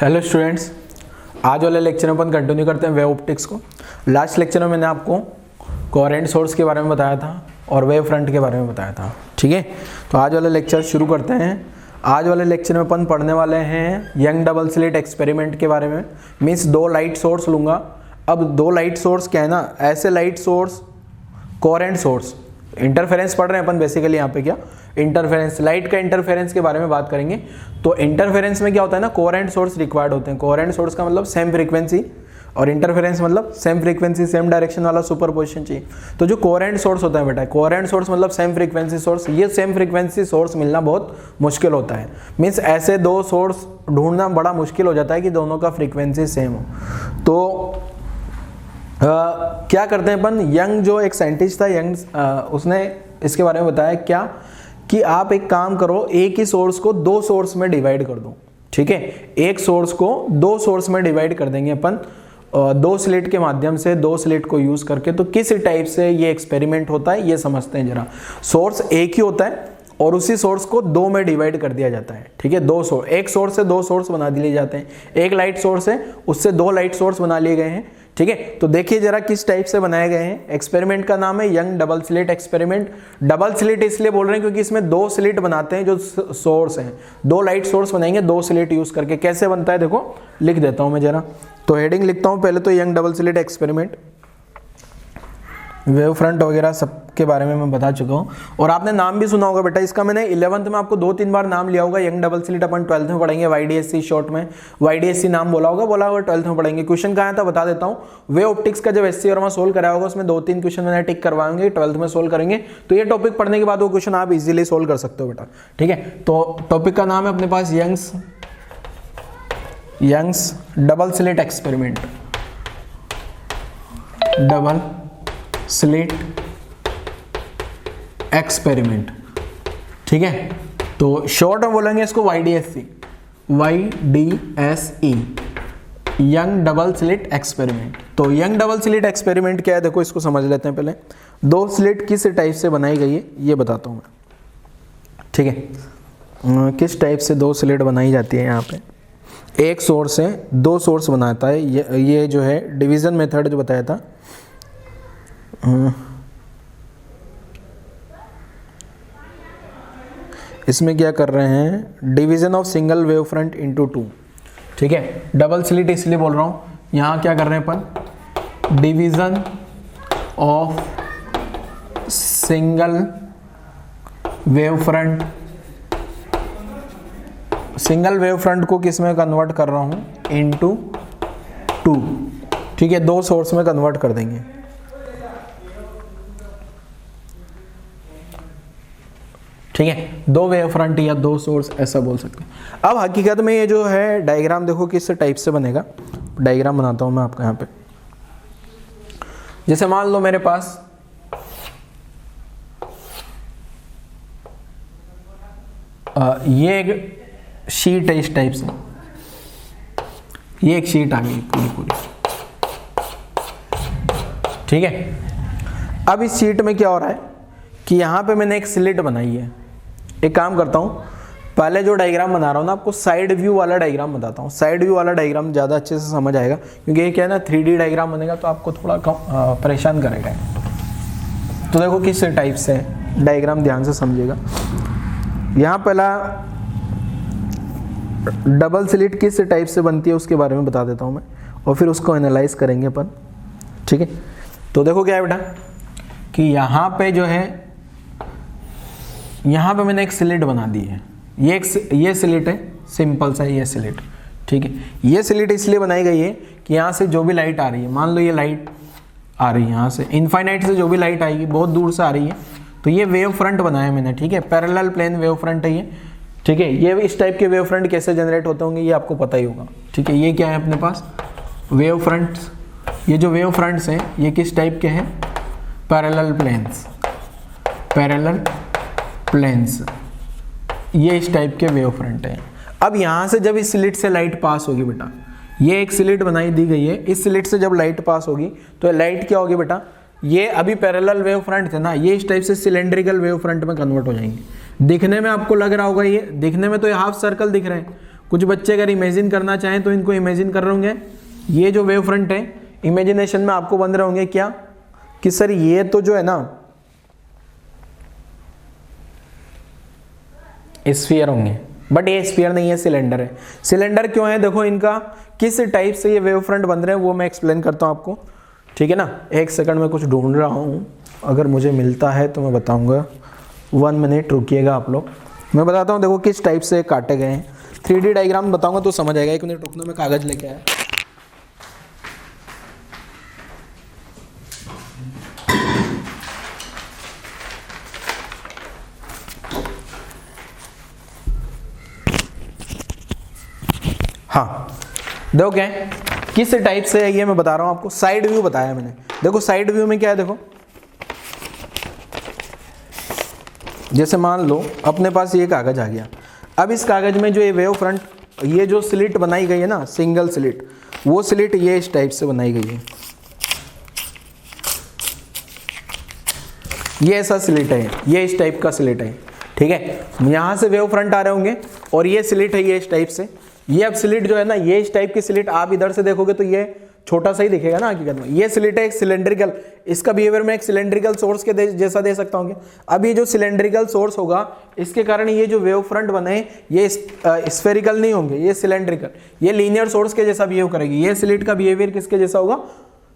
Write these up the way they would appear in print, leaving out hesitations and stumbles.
Hello students, आज वाले lecture में अपन कंटिन्यू करते हैं वेव ऑप्टिक्स को। लास्ट लेक्चर में मैंने आपको कोहेरेंट सोर्स के बारे में बताया था और वेव फ्रंट के बारे में बताया था। ठीक है, तो आज वाले लेक्चर शुरू करते हैं। आज वाले लेक्चर में अपन पढ़ने वाले हैं यंग डबल स्लिट एक्सपेरिमेंट के बारे में। मीन्स दो लाइट सोर्स लूँगा। अब दो लाइट सोर्स क्या है ना, ऐसे light source coherent source, interference पढ़ रहे हैं अपन बेसिकली यहाँ पे। क्या इंटरफेरेंस, लाइट का इंटरफेरेंस के बारे में बात करेंगे। तो इंटरफेरेंस में क्या होता है ना, कोहेरेंट सोर्स रिक्वायर्ड होते हैं। कोहेरेंट सोर्स का मतलब सेम फ्रीक्वेंसी, और इंटरफेरेंस मतलब सेम फ्रीक्वेंसी सेम डायरेक्शन वाला सुपरपोजिशन चाहिए। तो जो कोहेरेंट सोर्स होता है बेटा, कोहेरेंट सोर्स मतलब सेम फ्रीक्वेंसी सोर्स। ये सेम फ्रीक्वेंसी सोर्स मिलना बहुत मुश्किल होता है। मीन्स ऐसे दो सोर्स ढूंढना बड़ा मुश्किल हो जाता है कि दोनों का फ्रीक्वेंसी सेम हो। तो क्या करते हैं अपन, यंग जो एक साइंटिस्ट था यंग, उसने इसके बारे में बताया क्या कि आप एक काम करो, एक ही सोर्स को दो सोर्स में डिवाइड कर दो। ठीक है, एक सोर्स को दो सोर्स में डिवाइड कर देंगे अपन दो स्लिट के माध्यम से, दो स्लिट को यूज करके। तो किस टाइप से ये एक्सपेरिमेंट होता है ये समझते हैं जरा। सोर्स एक ही होता है और उसी सोर्स को दो में डिवाइड कर दिया जाता है। ठीक है, दो सोर्स, एक सोर्स से दो सोर्स बना दिए जाते हैं। एक लाइट सोर्स है, उससे दो लाइट सोर्स बना लिए गए हैं। ठीक है, तो देखिए जरा किस टाइप से बनाए गए हैं। एक्सपेरिमेंट का नाम है young double slit experiment. Double slit इसलिए बोल रहे हैं क्योंकि इसमें दो स्लिट बनाते हैं जो सोर्स हैं, दो लाइट सोर्स बनाएंगे दो स्लिट यूज करके। कैसे बनता है देखो, लिख देता हूं मैं जरा। तो हेडिंग लिखता हूं पहले तो, Young double slit experiment. Wave front वगैरह सब के बारे में मैं बता चुका हूँ और आपने नाम भी सुना होगा बेटा इसका। मैंने 11th में आपको 2-3 बार नाम लिया होगा। यंग डबल स्लिट अपन 12th में पढ़ेंगे, YDSC शॉर्ट में YDSC नाम बोला होगा 12th में पढ़ेंगे। क्वेश्चन कहाँ था बता देता हूँ। वेव ऑप्टिक्स का जब SC वर्मा सोल्व कराया होगा उसमें 2-3 क्वेश्चन मैंने टिक करवाएंगे, 12th में सोल्व करेंगे। तो ये टॉपिक पढ़ने के बाद वो क्वेश्चन आप इजीली सोल्व कर सकते हो बेटा। ठीक है, तो टॉपिक का नाम है अपने पास Young's double slit experiment. Double slit experiment. ठीक है, तो शॉर्ट में बोलेंगे इसको YDSC Young double slit experiment. तो यंग डबल स्लिट एक्सपेरिमेंट क्या है देखो, इसको समझ लेते हैं पहले। दो स्लिट किस टाइप से बनाई गई है ये बताता हूं मैं। ठीक है, किस टाइप से दो स्लिट बनाई जाती है। यहाँ पे एक सोर्स है, दो सोर्स बनाता है। ये जो है डिवीजन मेथड जो बताया था, इसमें क्या कर रहे हैं, division of single wave front into two. ठीक है, डबल स्लिट इसलिए बोल रहा हूं, यहां क्या कर रहे हैं अपन, division of single wave front. Single wave front को किस में कन्वर्ट कर रहा हूं, इनटू टू। ठीक है, दो सोर्स में कन्वर्ट कर देंगे। ठीक है, दो वेव फ्रंट या दो सोर्स ऐसा बोल सकते हैं। अब हकीकत में ये जो है डायग्राम देखो किस टाइप से बनेगा। डायग्राम बनाता हूं मैं आपका यहाँ पे। जैसे मान लो मेरे पास ये एक शीट है इस टाइप से, ये एक शीट आ गई पूरी। ठीक है, अब इस शीट में क्या हो रहा है कि यहाँ पे मैंने एक स्लिट बनाई है। एक काम करता हूँ, पहले जो डायग्राम बना रहा हूँ ना आपको साइड व्यू वाला डायग्राम बताता हूँ। साइड व्यू वाला डायग्राम ज़्यादा अच्छे से समझ आएगा, क्योंकि ये क्या है ना 3D डायग्राम बनेगा तो आपको थोड़ा कम परेशान करेगा। तो देखो किस टाइप से डायग्राम ध्यान से समझिएगा। यहाँ पहला डबल स्लिट किस टाइप से बनती है उसके बारे में बता देता हूँ मैं, और फिर उसको एनालाइज करेंगे अपन। ठीक है, तो देखो क्या है बेटा कि यहाँ पे जो है, यहाँ पे मैंने एक स्लिट बना दी है। ये स्लिट है, सिंपल सा ये स्लिट। ठीक है, ये स्लिट इसलिए बनाई गई है कि यहाँ से जो भी लाइट आ रही है, मान लो ये लाइट आ रही है यहाँ से, इनफाइनाइट से जो भी लाइट आएगी बहुत दूर से आ रही है, तो ये वेव फ्रंट बनाया मैंने। ठीक है, पैरेलल प्लेन वेव फ्रंट है ये। ठीक है, ये इस टाइप के वेव फ्रंट कैसे जनरेट होते होंगे ये आपको पता ही होगा। ठीक है, ये क्या है अपने पास, वेव फ्रंट्स। ये जो वेव फ्रंट्स हैं ये किस टाइप के हैं, पैरेलल प्लेन्स। पैरेलल प्लेन्स, ये इस टाइप के वेव फ्रंट है। अब यहाँ से जब इस स्लिट से लाइट पास होगी बेटा, ये एक स्लिट बनाई दी गई है, इस स्लिट से जब लाइट पास होगी तो लाइट क्या होगी बेटा, ये अभी पैरेलल वेव फ्रंट थे ना, ये इस टाइप से सिलेंड्रिकल वेव फ्रंट में कन्वर्ट हो जाएंगे। दिखने में आपको लग रहा होगा, ये दिखने में तो ये हाफ सर्कल दिख रहे हैं, कुछ बच्चे अगर इमेजिन करना चाहें तो इनको इमेजिन कर रहे होंगे, ये जो वेव फ्रंट है इमेजिनेशन में आपको बन रहे होंगे क्या कि सर ये तो जो है ना स्फीयर होंगे, बट ये स्फीयर नहीं है, सिलेंडर है। सिलेंडर क्यों है, देखो इनका किस टाइप से ये वेव फ्रंट बन रहे हैं वो मैं एक्सप्लेन करता हूँ आपको, ठीक है ना। एक सेकंड में कुछ ढूंढ रहा हूँ, अगर मुझे मिलता है तो मैं बताऊँगा। 1 मिनट रुकिएगा आप लोग, मैं बताता हूँ देखो किस टाइप से काटे गए हैं। 3D डायग्राम बताऊँगा तो समझ आएगा। 1 मिनट रुकना, मैं कागज़ लेके आया। हाँ देखो क्या है, किस टाइप से है ये मैं बता रहा हूँ आपको। साइड व्यू बताया मैंने, देखो साइड व्यू में क्या है, देखो जैसे मान लो अपने पास ये कागज आ गया। अब इस कागज में जो ये वेव फ्रंट, ये जो स्लिट बनाई गई है ना, सिंगल स्लिट, वो स्लिट ये इस टाइप से बनाई गई है। ये ऐसा स्लिट है, ये इस टाइप का स्लिट है, ठीक है। यहाँ से वेव फ्रंट आ रहे होंगे और ये स्लिट है ये इस टाइप से। ये अब स्लिट जो है ना, ये इस टाइप की स्लिट आप इधर से देखोगे तो ये छोटा सा ही दिखेगा ना हकीकत में। ये स्लिट है एक सिलेंड्रिकल, इसका बिहेवियर में एक सिलेंड्रिकल सोर्स के जैसा दे सकता हूँ। अब ये जो सिलेंड्रिकल सोर्स होगा, इसके कारण ये जो वेव फ्रंट बने ये स्फेरिकल नहीं होंगे, ये सिलेंड्रिकल, ये लीनियर सोर्स के जैसा बिहेव करेगी। ये स्लिट का बिहेवियर किसके जैसा होगा,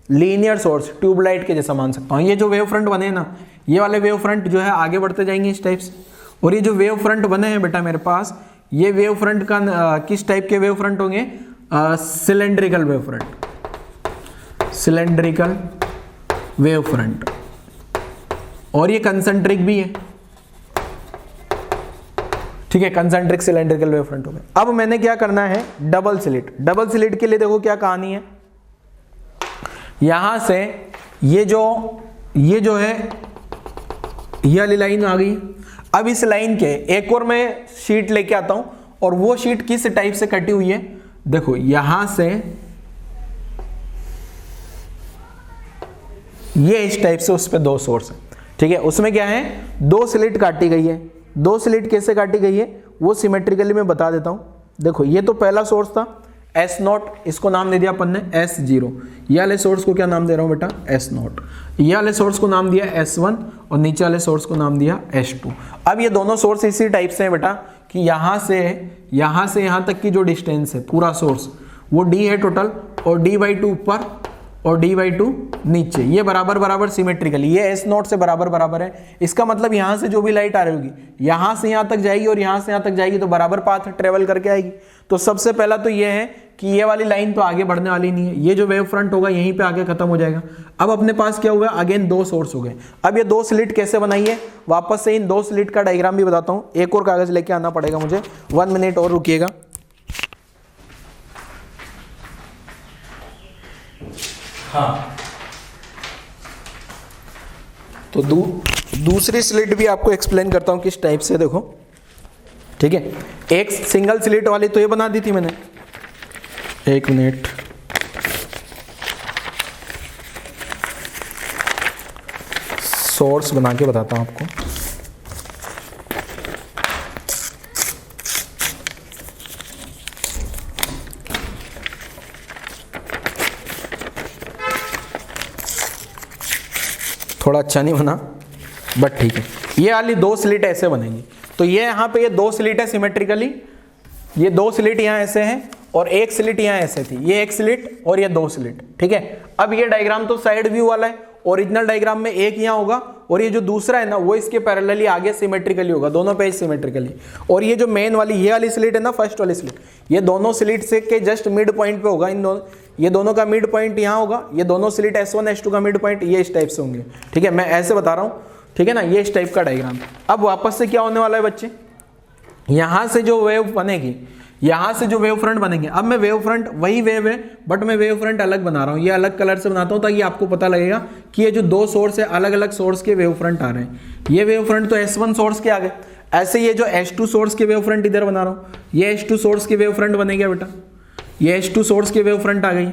लीनियर सोर्स, ट्यूबलाइट के जैसा मान सकता हूँ। ये जो वेव फ्रंट बने ना, ये वाले वेव फ्रंट जो है आगे बढ़ते जाएंगे इस टाइप से। और ये जो वेव फ्रंट बने हैं बेटा मेरे पास, ये वेव फ्रंट का किस टाइप के वेव फ्रंट होंगे, cylindrical wave front, cylindrical wave front. और ये कंसेंट्रिक भी है, ठीक है, कंसेंट्रिक सिलेंड्रिकल वेव फ्रंट हो गए। अब मैंने क्या करना है, डबल स्लिट। डबल स्लिट के लिए देखो क्या कहानी है, यहां से ये जो है ये वाली लाइन आ गई। अब इस लाइन के एक और मैं शीट लेके आता हूं, और वो शीट किस टाइप से कटी हुई है, देखो यहां से ये इस टाइप से, उस पे 2 सोर्स है, ठीक है। उसमें क्या है, 2 स्लिट काटी गई है। 2 स्लिट कैसे काटी गई है वो सिमेट्रिकली मैं बता देता हूं। देखो ये तो पहला सोर्स था S0, इसको नाम दे दिया अपन ने S0। ये वाले सोर्स को क्या नाम दे रहा हूं बेटा, S0। ये वाले सोर्स को नाम दिया S1 और नीचे वाले सोर्स को नाम दिया S2। अब ये दोनों सोर्स इसी टाइप से हैं बेटा कि यहां से यहां तक की जो डिस्टेंस है पूरा सोर्स वो D है टोटल, और D/2 ऊपर और D/2 नीचे। ये बराबर बराबर सिमेट्रिकली, ये S0 से बराबर बराबर है। इसका मतलब यहां से जो भी लाइट आ रही होगी यहां से यहां तक जाएगी और यहां से यहां तक जाएगी, तो बराबर पाथ ट्रेवल करके आएगी। तो सबसे पहला तो ये है कि ये वाली लाइन तो आगे बढ़ने वाली नहीं है, ये जो वेव फ्रंट होगा यहीं पे आगे खत्म हो जाएगा। अब अपने पास क्या हुआ, अगेन 2 सोर्स हो गए। अब ये 2 स्लिट कैसे बनाई है, वापस से इन 2 स्लिट का डायग्राम भी बताता हूँ। एक और कागज लेके आना पड़ेगा मुझे, 1 मिनट और रुकिएगा। हाँ तो दूसरी स्लिट भी आपको एक्सप्लेन करता हूं किस टाइप से, देखो ठीक है। एक सिंगल स्लिट वाली तो ये बना दी थी मैंने, 1 मिनट, सोर्स बना के बताता हूं आपको। थोड़ा अच्छा नहीं बना बट ठीक है। ये वाली 2 स्लिट ऐसे बनेंगी, तो ये यहाँ पे ये 2 स्लिट है सिमेट्रिकली, ये 2 स्लिट यहाँ ऐसे हैं और एक स्लिट यहाँ ऐसे थी, ये एक स्लिट और ये 2 स्लिट, ठीक है। अब ये डायग्राम तो साइड व्यू वाला है, ओरिजिनल डायग्राम में एक यहाँ होगा और ये जो दूसरा है ना वो इसके पैरेलली आगे सिमेट्रिकली होगा, दोनों पेज सिमेट्रिकली। और ये जो मेन वाली ये वाली स्लिट है ना, फर्स्ट वाली स्लिट, ये दोनों स्लिट से के जस्ट मिड पॉइंट पे होगा। इन दोनों, ये दोनों का मिड पॉइंट यहाँ होगा, ये दोनों स्लिट S1 S2 का मिड पॉइंट ये इस टाइप से होंगे, ठीक है। मैं ऐसे बता रहा हूँ, ठीक है ना, ये इस टाइप का डायग्राम। अब वापस से क्या होने वाला है बच्चे, यहाँ से जो वेव बनेगी, यहाँ से जो वेव फ्रंट बनेंगे, अब मैं वेव फ्रंट वही वेव है बट मैं वेव फ्रंट अलग बना रहा हूँ, ये अलग कलर से बनाता हूँ ताकि आपको पता लगेगा कि ये जो 2 सोर्स है अलग अलग सोर्स के वेव फ्रंट आ रहे हैं। ये वेव फ्रंट तो S1 सोर्स के आ गए, ऐसे ये जो S2 सोर्स के वेव फ्रंट इधर बना रहा हूँ, ये S2 सोर्स के वेव फ्रंट बनेगा बेटा, ये H2 सोर्स के वेव फ्रंट आ गई।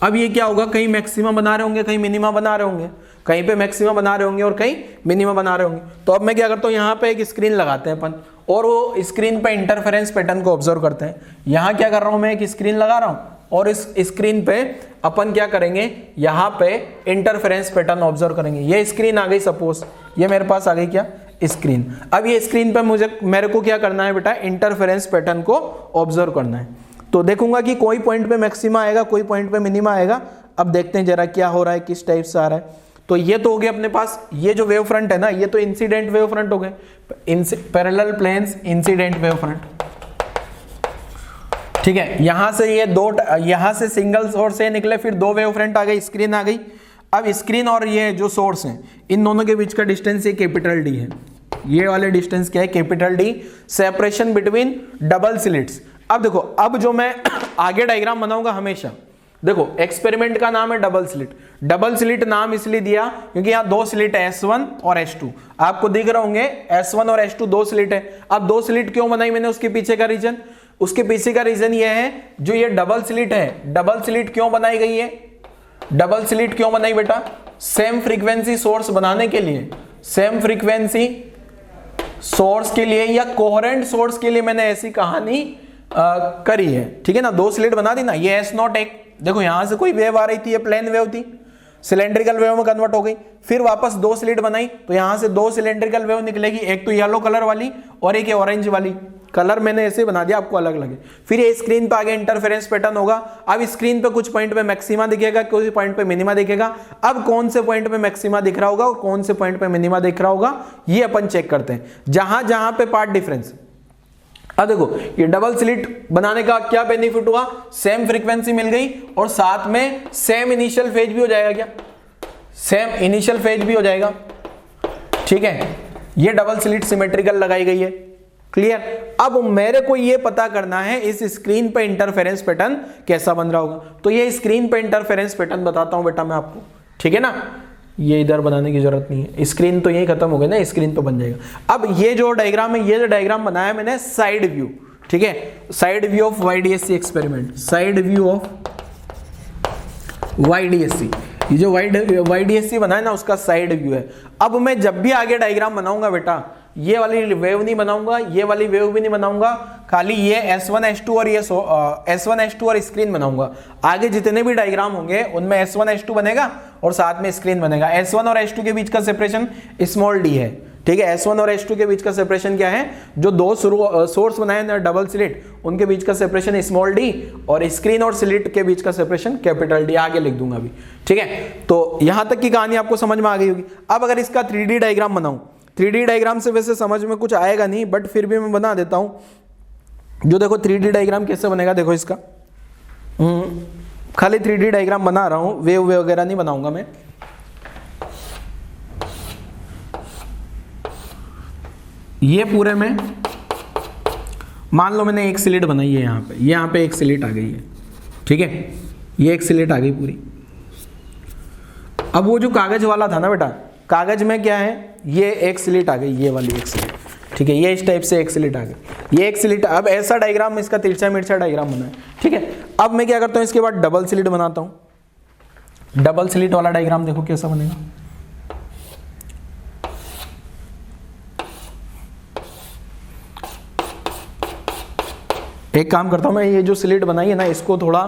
अब ये क्या होगा, कहीं मैक्सिमम बना रहे होंगे, कहीं मिनिमा बना रहे होंगे, कहीं पे मैक्सिमम बना रहे होंगे और कहीं मिनिमा बना रहे होंगे। तो अब मैं क्या करता हूँ, यहाँ पे एक स्क्रीन लगाते हैं अपन और वो स्क्रीन पे इंटरफेरेंस पैटर्न को ऑब्जर्व करते हैं। यहाँ क्या कर रहा हूं मैं, एक स्क्रीन लगा रहा हूं और इस स्क्रीन पे अपन क्या करेंगे, यहाँ पे इंटरफेरेंस पैटर्न ऑब्जर्व करेंगे। ये स्क्रीन आ गई, सपोज ये मेरे पास आ गई क्या, स्क्रीन। अब ये स्क्रीन पे मेरे को क्या करना है बेटा, इंटरफेरेंस पैटर्न को ऑब्जर्व करना है। तो देखूंगा कि कोई पॉइंट पे मैक्सिमा आएगा, कोई पॉइंट पे मिनिमा आएगा। अब देखते हैं जरा क्या हो रहा है, किस टाइप से आ रहा है। तो ये तो हो गया अपने पास, ये जो वेव फ्रंट है ना, ये तो इंसिडेंट वेव फ्रंट हो गए, parallel planes incident wave front. ठीक है, यहां से ये दो, यहां से सिंगल सोर्स से निकले, फिर दो वेव फ्रंट आ गई, स्क्रीन आ गई। अब स्क्रीन और ये जो सोर्स है, इन दोनों के बीच का डिस्टेंस ये कैपिटल डी है। ये वाले डिस्टेंस क्या है, capital D, separation between double slits. अब देखो, अब जो मैं आगे डायग्राम बनाऊंगा हमेशा, देखो एक्सपेरिमेंट का नाम है डबल स्लिट। डबल स्लिट नाम इसलिए दिया क्योंकि यहाँ दो स्लिट है, S1 और S2। आपको दिख रहे होंगे S1 और S2 दो स्लिट है। अब दो स्लिट क्यों बनाई मैंने, उसके पीछे का रीजन, उसके पीछे का रीजन ये है, जो ये डबल स्लिट है, डबल स्लिट क्यों बनाई गई है, डबल स्लिट क्यों बनाई बेटा, सेम फ्रीक्वेंसी सोर्स बनाने के लिए, सेम फ्रीक्वेंसी सोर्स के लिए या कोहेरेंट सोर्स के लिए मैंने ऐसी कहानी करी है। ठीक है ना, दो स्लिट बना दी ना। ये S0 एक, देखो यहां से कोई वेव आ रही थी, ये प्लेन वेव थी, सिलेंड्रिकल वेव में कन्वर्ट हो गई, फिर वापस दो स्लिट बनाई, तो यहां से दो सिलेंड्रिकल वेव निकलेगी, एक तो येलो कलर वाली और एक ऑरेंज वाली। कलर मैंने ऐसे बना दिया आपको अलग लगे। फिर ये स्क्रीन पे आगे इंटरफेरेंस पैटर्न होगा। अब स्क्रीन पे कुछ पॉइंट पे मैक्सिमा दिखेगा, कुछ पॉइंट पे मिनिमा दिखेगा। अब कौन से पॉइंट पे मैक्सिमा दिख रहा होगा और कौन से पॉइंट पे मिनिमा दिख रहा होगा, ये अपन चेक करते हैं। जहां जहां पे पार्ट डिफरेंस, अब देखो ये डबल स्लिट बनाने का क्या बेनिफिट हुआ, सेम फ्रीक्वेंसी मिल गई और साथ में सेम इनिशियल फेज भी हो जाएगा। क्या, सेम इनिशियल फेज भी हो जाएगा। ठीक है, ये डबल स्लिट सिमेट्रिकल लगाई गई है, क्लियर। अब मेरे को ये पता करना है इस स्क्रीन पे इंटरफेरेंस पैटर्न कैसा बन रहा होगा। तो ये स्क्रीन पे इंटरफेरेंस पैटर्न बताता हूं बेटा मैं आपको, ठीक है ना। ये इधर बनाने की जरूरत नहीं है, स्क्रीन तो यही खत्म हो गया ना, स्क्रीन पे बन जाएगा। अब ये जो डायग्राम है, ये जो डायग्राम बनाया मैंने साइड व्यू, ठीक है, side view of YDSC experiment, side view of YDSC, ये जो YDSC बनाया ना उसका साइड व्यू है। अब मैं जब भी आगे डायग्राम बनाऊंगा बेटा, ये वाली वेव नहीं बनाऊंगा, ये वाली वेव भी नहीं बनाऊंगा, खाली ये S1 S2 और ये S1 S2 और स्क्रीन बनाऊंगा। आगे जितने भी डायग्राम होंगे उनमें S1 S2 बनेगा और साथ में स्क्रीन बनेगा। S1 और S2 के बीच का सेपरेशन स्मॉल d है, ठीक है। S1 और S2 के बीच का सेपरेशन क्या है, जो दो सोर्स बनाए ना डबल स्लिट, उनके बीच का सेपरेशन स्मॉल d, और स्क्रीन और स्लिट के बीच का सेपरेशन कैपिटल D। आगे लिख दूंगा अभी, ठीक है। तो यहां तक की कहानी आपको समझ में आ गई होगी। अब अगर इसका 3D डायग्राम बनाऊं, 3D डायग्राम से वैसे समझ में कुछ आएगा नहीं, बट फिर भी मैं बना देता हूं। जो देखो 3D डायग्राम कैसे बनेगा, देखो इसका खाली 3D डायग्राम बना रहा हूं, वेव वगैरह नहीं बनाऊंगा मैं। ये पूरे में मान लो मैंने एक स्लिट बनाई है, यहाँ पे एक स्लिट आ गई है, ठीक है, ये एक स्लिट आ गई पूरी। अब वो जो कागज वाला था ना बेटा, कागज में क्या है, ये एक स्लिट आ गई, ये वाली एक स्लिट, ठीक है, ये इस टाइप से एक स्लिट आ गई, ये एक स्लिट। अब ऐसा डायग्राम, इसका तिरछा मिर्चा डायग्राम बना है, ठीक है। अब मैं क्या करता हूँ, इसके बाद डबल स्लिट बनाता हूँ। डबल स्लिट वाला डायग्राम देखो कैसा बनेगा। एक काम करता हूँ मैं, ये जो स्लिट बनाई है ना, इसको थोड़ा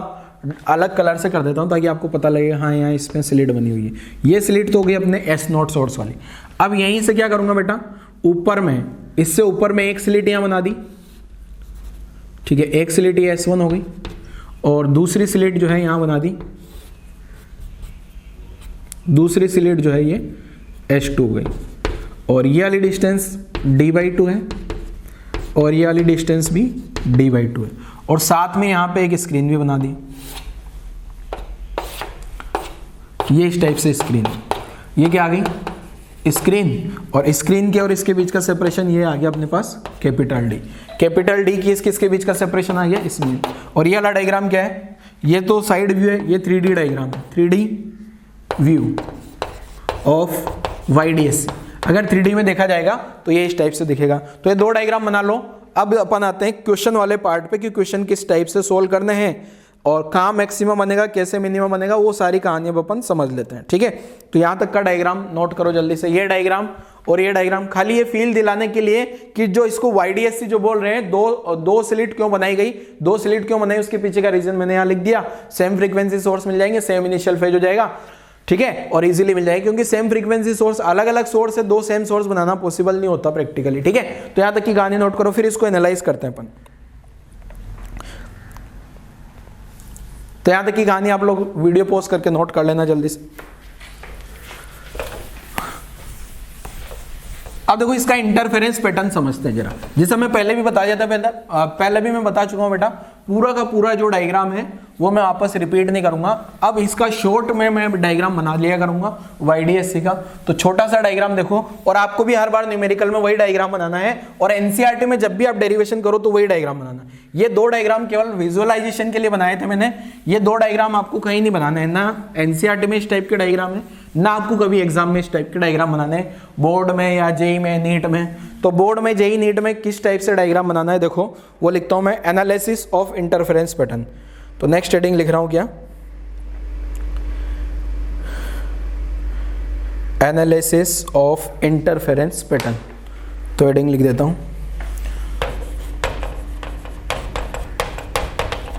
अलग कलर से कर देता हूँ ताकि आपको पता लगे हाँ यहाँ इसमें स्लिट बनी हुई है। ये स्लिट तो हो गई अपने S0 सोर्स वाली। अब यहीं से क्या करूँगा बेटा, ऊपर में, इससे ऊपर में एक स्लिट यहाँ बना दी, ठीक है, एक स्लिट ये S1 हो गई और दूसरी स्लिट जो है यहाँ बना दी, दूसरी स्लिट जो है ये S2 हो गई, और ये वाली डिस्टेंस D/2 है और ये वाली डिस्टेंस भी D/2 है, और साथ में यहाँ पे एक स्क्रीन भी बना दी, ये इस टाइप से स्क्रीन। ये क्या आ गई, स्क्रीन, और स्क्रीन के और इसके बीच का सेपरेशन ये आ गया अपने पास कैपिटल D। कैपिटल D की किसके बीच का सेपरेशन आ गया, इसमें। और ये वाला डायग्राम क्या है, ये तो साइड व्यू है, ये 3D डायग्राम है, 3D व्यू ऑफ YDSC। अगर 3D में देखा जाएगा तो ये इस टाइप से दिखेगा। तो ये दो डायग्राम बना लो। अब अपन आते हैं क्वेश्चन वाले पार्ट पे कि क्वेश्चन किस टाइप से सोल्व करने हैं और कहाँ मैक्सिमम बनेगा, कैसे मिनिमम बनेगा, वो सारी कहानियां अपन समझ लेते हैं, ठीक है। तो यहाँ तक का डायग्राम नोट करो जल्दी से, ये डायग्राम और ये डायग्राम, खाली ये फील दिलाने के लिए कि जो इसको YDSC जो बोल रहे हैं, दो स्लिट क्यों बनाई गई, दो स्लिट क्यों बनाई, उसके पीछे का रीजन मैंने यहाँ लिख दिया। सेम फ्रीक्वेंसी सोर्स मिल जाएंगे, सेम इनिशियल फेज हो जाएगा, ठीक है, और इजीली मिल जाएगी, क्योंकि सेम फ्रीक्वेंसी सोर्स, अलग अलग सोर्स है, दो सेम सोर्स बनाना पॉसिबल नहीं होता प्रैक्टिकली, ठीक है। तो यहां तक की कहानी नोट करो, फिर इसको एनालाइज करते हैं अपन। तो यहां तक की कहानी आप लोग वीडियो पॉज करके नोट कर लेना जल्दी से। अब देखो इसका इंटरफेरेंस पैटर्न समझते हैं जरा, जिसे मैं पहले भी बता दिया था, पहले भी मैं बता चुका हूं बेटा। पूरा का पूरा जो डायग्राम है वो मैं वापस रिपीट नहीं करूंगा। अब इसका शॉर्ट में मैं डायग्राम बना लिया करूंगा YDSC का। तो छोटा सा डायग्राम देखो, और आपको भी हर बार न्यूमेरिकल में वही डायग्राम बनाना है, और NCERT में जब भी आप डेरिवेशन करो तो वही डायग्राम बनाना है। ये दो डायग्राम केवल विजुअलाइजेशन के लिए बनाए थे मैंने, ये दो डायग्राम आपको कहीं नहीं बनाने हैं, ना NCERT में इस टाइप के डायग्राम है, ना आपको कभी एग्जाम में इस टाइप के डायग्राम बनाने हैं, बोर्ड में या JEE में, नीट में। तो बोर्ड में, JEE, नीट में किस टाइप से डायग्राम बनाना है देखो, वो लिखता हूं मैं, एनालिसिस ऑफ इंटरफेरेंस पैटर्न। तो नेक्स्ट हेडिंग लिख रहा हूं क्या, एनालिसिस ऑफ इंटरफेरेंस पैटर्न। तो हेडिंग लिख देता हूं,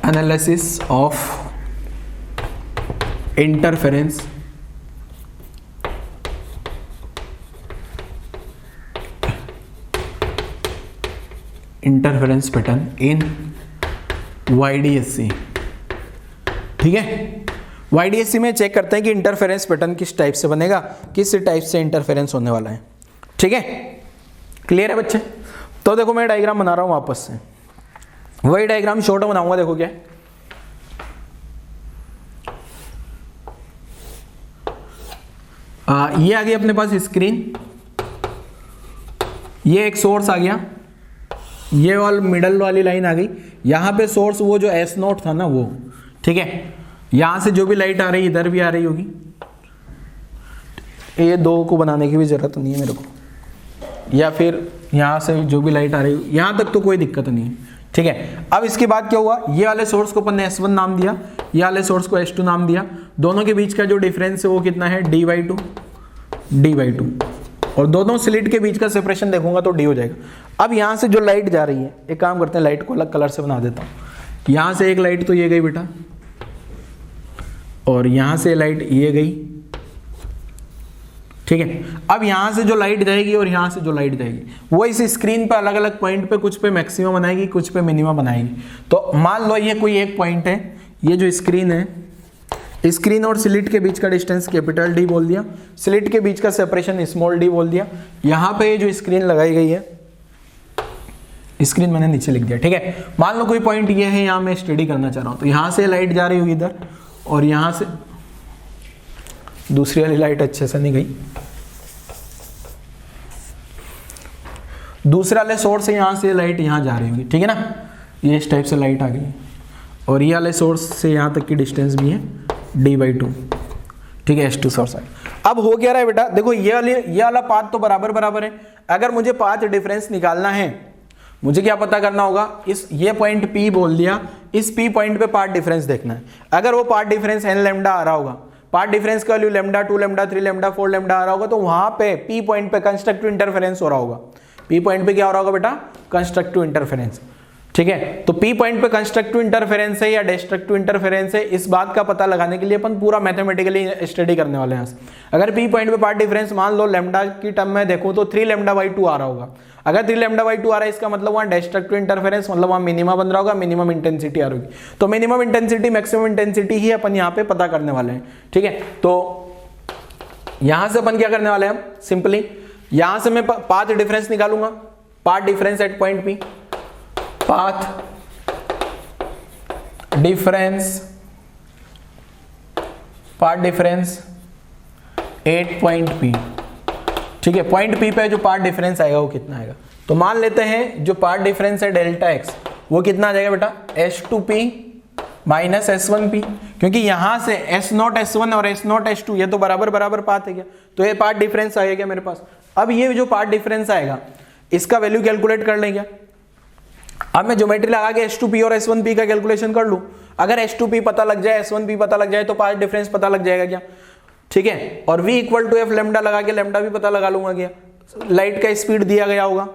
analysis of interference interference pattern in YDSC, ठीक है। YDSC में चेक करते हैं कि इंटरफेरेंस पैटर्न किस टाइप से बनेगा, किस टाइप से इंटरफेरेंस होने वाला है, ठीक है। क्लियर है बच्चे? तो देखो मैं डायग्राम बना रहा हूं वापस से, वही डायग्राम शॉर्ट बनाऊंगा। देखो क्या, ये आ गई अपने पास स्क्रीन, ये एक सोर्स आ गया, ये वाली मिडल वाली लाइन आ गई, यहां पे सोर्स वो जो S0 था ना वो, ठीक है। यहां से जो भी लाइट आ रही इधर भी आ रही होगी, ये दो को बनाने की भी जरूरत नहीं है मेरे को, या फिर यहां से जो भी लाइट आ रही हो, यहां तक तो कोई दिक्कत नहीं है, ठीक है। अब इसके बाद क्या हुआ, ये वाले सोर्स को अपन ने S1 नाम दिया, ये वाले सोर्स को S2 नाम दिया। दोनों के बीच का जो डिफरेंस है वो कितना है, D/2, और दोनों स्लिट के बीच का सेपरेशन देखूंगा तो D हो जाएगा। अब यहां से जो लाइट जा रही है, एक काम करते हैं, लाइट को अलग कलर से बना देता हूं। यहां से एक लाइट तो ये गई बेटा, और यहां से लाइट ये गई, ठीक है। अब यहां से जो लाइट जाएगी और यहां से जो लाइट जाएगी, वो इस स्क्रीन पे अलग अलग पॉइंट पे, कुछ पे मैक्सिमम बनाएगी, कुछ पे मिनिमम बनाएगी। तो मान लो ये कोई एक पॉइंट है, ये जो स्क्रीन है, स्क्रीन और स्लिट के बीच का डिस्टेंस कैपिटल D बोल दिया, स्लिट के बीच का सेपरेशन स्मॉल d बोल दिया। यहां पे जो स्क्रीन लगाई गई है, स्क्रीन मैंने नीचे लिख दिया, ठीक है। मान लो कोई पॉइंट ये है, यहां मैं स्टडी करना चाह रहा हूं, तो यहां से लाइट जा रही होगी इधर, और यहां से दूसरी वाली लाइट अच्छे से नहीं गई, दूसरे वाले सोर्स से यहां से लाइट यहां जा रही होगी, ठीक है ना। ये इस टाइप से लाइट आ गई, और ये वाले सोर्स से यहां तक की डिस्टेंस भी है D/2, ठीक है, S2 सोर्स है। अब हो क्या रहा है बेटा, देखो ये वाला पाथ तो बराबर है। अगर मुझे पाथ डिफरेंस निकालना है, मुझे क्या पता करना होगा, इस ये पॉइंट P बोल दिया, इस P पॉइंट पे पाथ डिफरेंस देखना है। अगर वो पाथ डिफरेंस n लैम्डा आ रहा होगा, पाथ डिफरेंस का value lambda 2 lambda 3 lambda 4 lambda आ रहा होगा, तो वहां पे P पॉइंट पे कंस्ट्रक्टिव इंटरफेरेंस हो रहा होगा। P पॉइंट पे क्या हो रहा होगा बेटा, कंस्ट्रक्टिव इंटरफेरेंस, ठीक है। तो P पॉइंट पे कंस्ट्रक्टिव इंटरफेरेंस है या डिस्ट्रक्टिव इंटरफेरेंस है, इस बात का पता लगाने के लिए अपन पूरा मैथमेटिकली स्टडी करने वाले हैं। अगर P पॉइंट पे पार्ट डिफरेंस मान लो लैम्डा की टर्म में देखो तो 3 λ/2 आ रहा होगा। अगर 3 λ/2 आ रहा है, इसका मतलब वहां डिस्ट्रक्टिव इंटरफेरेंस, मतलब वहां मिनिमा बन रहा होगा, मिनिमम इंटेंसिटी आ रही होगी। तो मिनिमम इंटेंसिटी मैक्सिमम इंटेंसिटी ही अपन यहाँ पे पता करने वाले हैं, ठीक है। तो यहां से अपन क्या करने वाले हैं, सिंपली यहां से मैं पाथ डिफरेंस निकालूंगा, path difference at point P, path difference at point P, ठीक है। पॉइंट P पे जो पार्ट डिफरेंस आएगा वो कितना आएगा, तो मान लेते हैं जो पार्ट डिफरेंस है डेल्टा x, वो कितना आ जाएगा बेटा, S2P माइनस S1P, क्योंकि यहां से S0 S1 और S0 S2 ये तो बराबर पाथ है क्या, तो ये पार्ट डिफरेंस आएगा मेरे पास। अब ये जो पार्ट डिफरेंस आएगा, इसका वैल्यू कैलकुलेट कर लेंगे। अब मैं ज्योमेट्री लगा के S2P और S1P का कैलकुलेशन कर लूं। अगर S2P पता लग जाए, S1P पता लग जाए, तो पार्ट डिफरेंस पता लग जाएगा क्या, ठीक है। और V = F लैम्डा लगा के लैम्डा भी पता लगा लूंगा क्या, लाइट का स्पीड दिया गया होगा,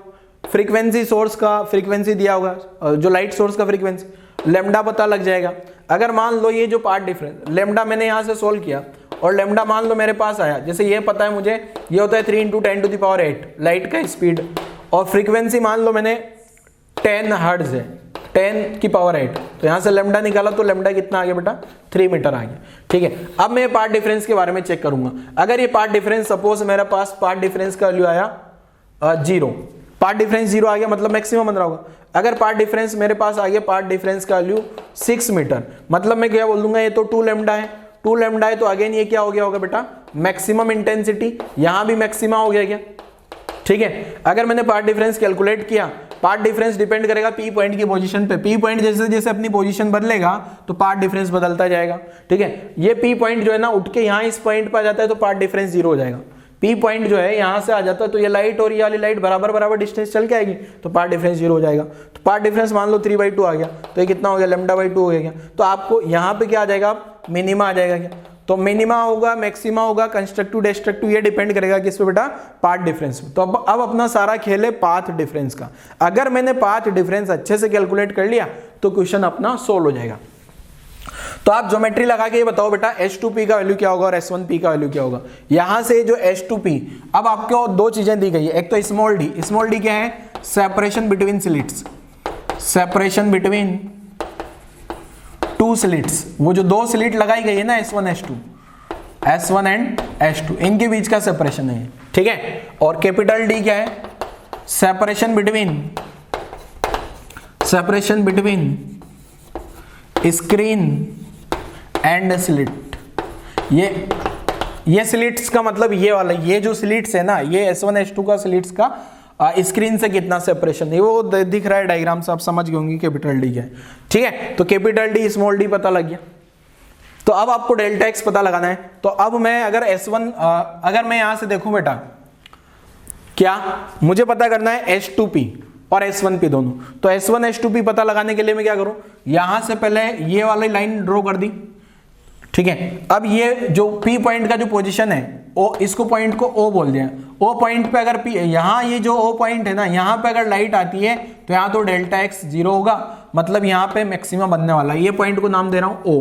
फ्रीक्वेंसी सोर्स का फ्रीक्वेंसी दिया होगा, जो लाइट सोर्स का फ्रीक्वेंसी लेमडा पता लग जाएगा। अगर मान लो ये जो पार्ट डिफरेंस लेमडा मैंने यहाँ से सोल्व किया और लेमडा मान लो मेरे पास आया, जैसे ये पता है मुझे ये होता है 3 × 10⁸ लाइट का स्पीड, और फ्रीक्वेंसी मान लो मैंने 10 हर्ट्ज है, 10⁸, तो यहाँ से लेमडा निकाला तो लेमडा कितना आ गया बेटा 3 मीटर आ गया। ठीक है, अब मैं पार्ट डिफरेंस के बारे में चेक करूंगा। अगर ये पार्ट डिफरेंस सपोज मेरे पास पार्ट डिफरेंस का वैल्यू आया 0, पार्ट डिफरेंस 0 आ गया मतलब मैक्सिमम बन रहा होगा। अगर पार्ट डिफरेंस मेरे पास आ गया पार्ट डिफरेंस का वैल्यू 6 मीटर, मतलब मैं क्या बोल दूंगा ये तो 2 लेमडा है, 2 लेमडा है तो अगेन ये क्या हो गया होगा बेटा मैक्सिमम इंटेंसिटी, यहां भी मैक्सिमा हो गया क्या। ठीक है, अगर मैंने पार्ट डिफरेंस कैलकुलेट किया, पार्ट डिफरेंस डिपेंड करेगा पी पॉइंट की पोजीशन पे, पी पॉइंट जैसे जैसे अपनी पोजीशन बदलेगा तो पार्ट डिफरेंस बदलता जाएगा। ठीक है, ये पी पॉइंट जो है ना उठ के यहाँ इस पॉइंट पे आ जाता है तो पार्ट डिफरेंस 0 हो जाएगा। पी पॉइंट जो है यहाँ से आ जाता है तो ये लाइट और ये वाली लाइट बराबर बराबर डिस्टेंस चल के आएगी तो पार्ट डिफरेंस 0 हो जाएगा। तो पार्ट डिफरेंस मान लो 3/2 आ गया तो ये कितना हो गया λ/2 हो गया। तो आपको यहाँ पे क्या आ जाएगा मिनिमा आ जाएगा क्या, तो मिनिमा होगा मैक्सिमा होगा कंस्ट्रक्टिव डिस्ट्रक्टिव, ये डिपेंड करेगा किस पे बेटा पाथ डिफरेंस पे। तो अब अपना सारा खेल है पाथ डिफरेंस का। अगर मैंने पाथ डिफरेंस अच्छे से कैलकुलेट कर लिया तो क्वेश्चन अपना सोल्व हो जाएगा। तो आप ज्योमेट्री लगा के ये बताओ बेटा H2P का वैल्यू क्या होगा और S1P का वैल्यू क्या होगा। यहां से जो H2P, अब आपको दो चीजें दी गई है, एक तो स्मॉल डी क्या है separation between slits, separation between 2 slits, वो जो 2 स्लिट लगाई गई है ना S1 एंड S2 इनके बीच का सेपरेशन है। ठीक है, और कैपिटल D क्या है separation between screen and slit. ये स्लिट्स का मतलब ये वाला, ये जो स्लिट्स है ना ये S1 S2 का स्लिट्स का स्क्रीन से कितना सेपरेशन है वो दिख रहा है डायग्राम से, आप समझ गए होंगे कैपिटल डी क्या है। ठीक है, तो कैपिटल डी स्मॉल डी पता लग गया। तो अब आपको डेल्टा एक्स पता लगाना है। तो अब मैं अगर S1 अगर मैं यहां से देखूं बेटा क्या मुझे पता करना है H2P और S1P दोनों। तो S1 H2P पता लगाने के लिए मैं क्या करूं, यहां से पहले ये वाली लाइन ड्रॉ कर दी। ठीक है, अब ये जो P पॉइंट का जो पोजीशन है ओ, इसको पॉइंट को O बोल दिया। O पॉइंट पे अगर P यहाँ ये जो O पॉइंट है ना यहाँ पे अगर लाइट आती है तो यहाँ तो डेल्टा एक्स 0 होगा, मतलब यहाँ पे मैक्सिमम बनने वाला है। ये पॉइंट को नाम दे रहा हूं O,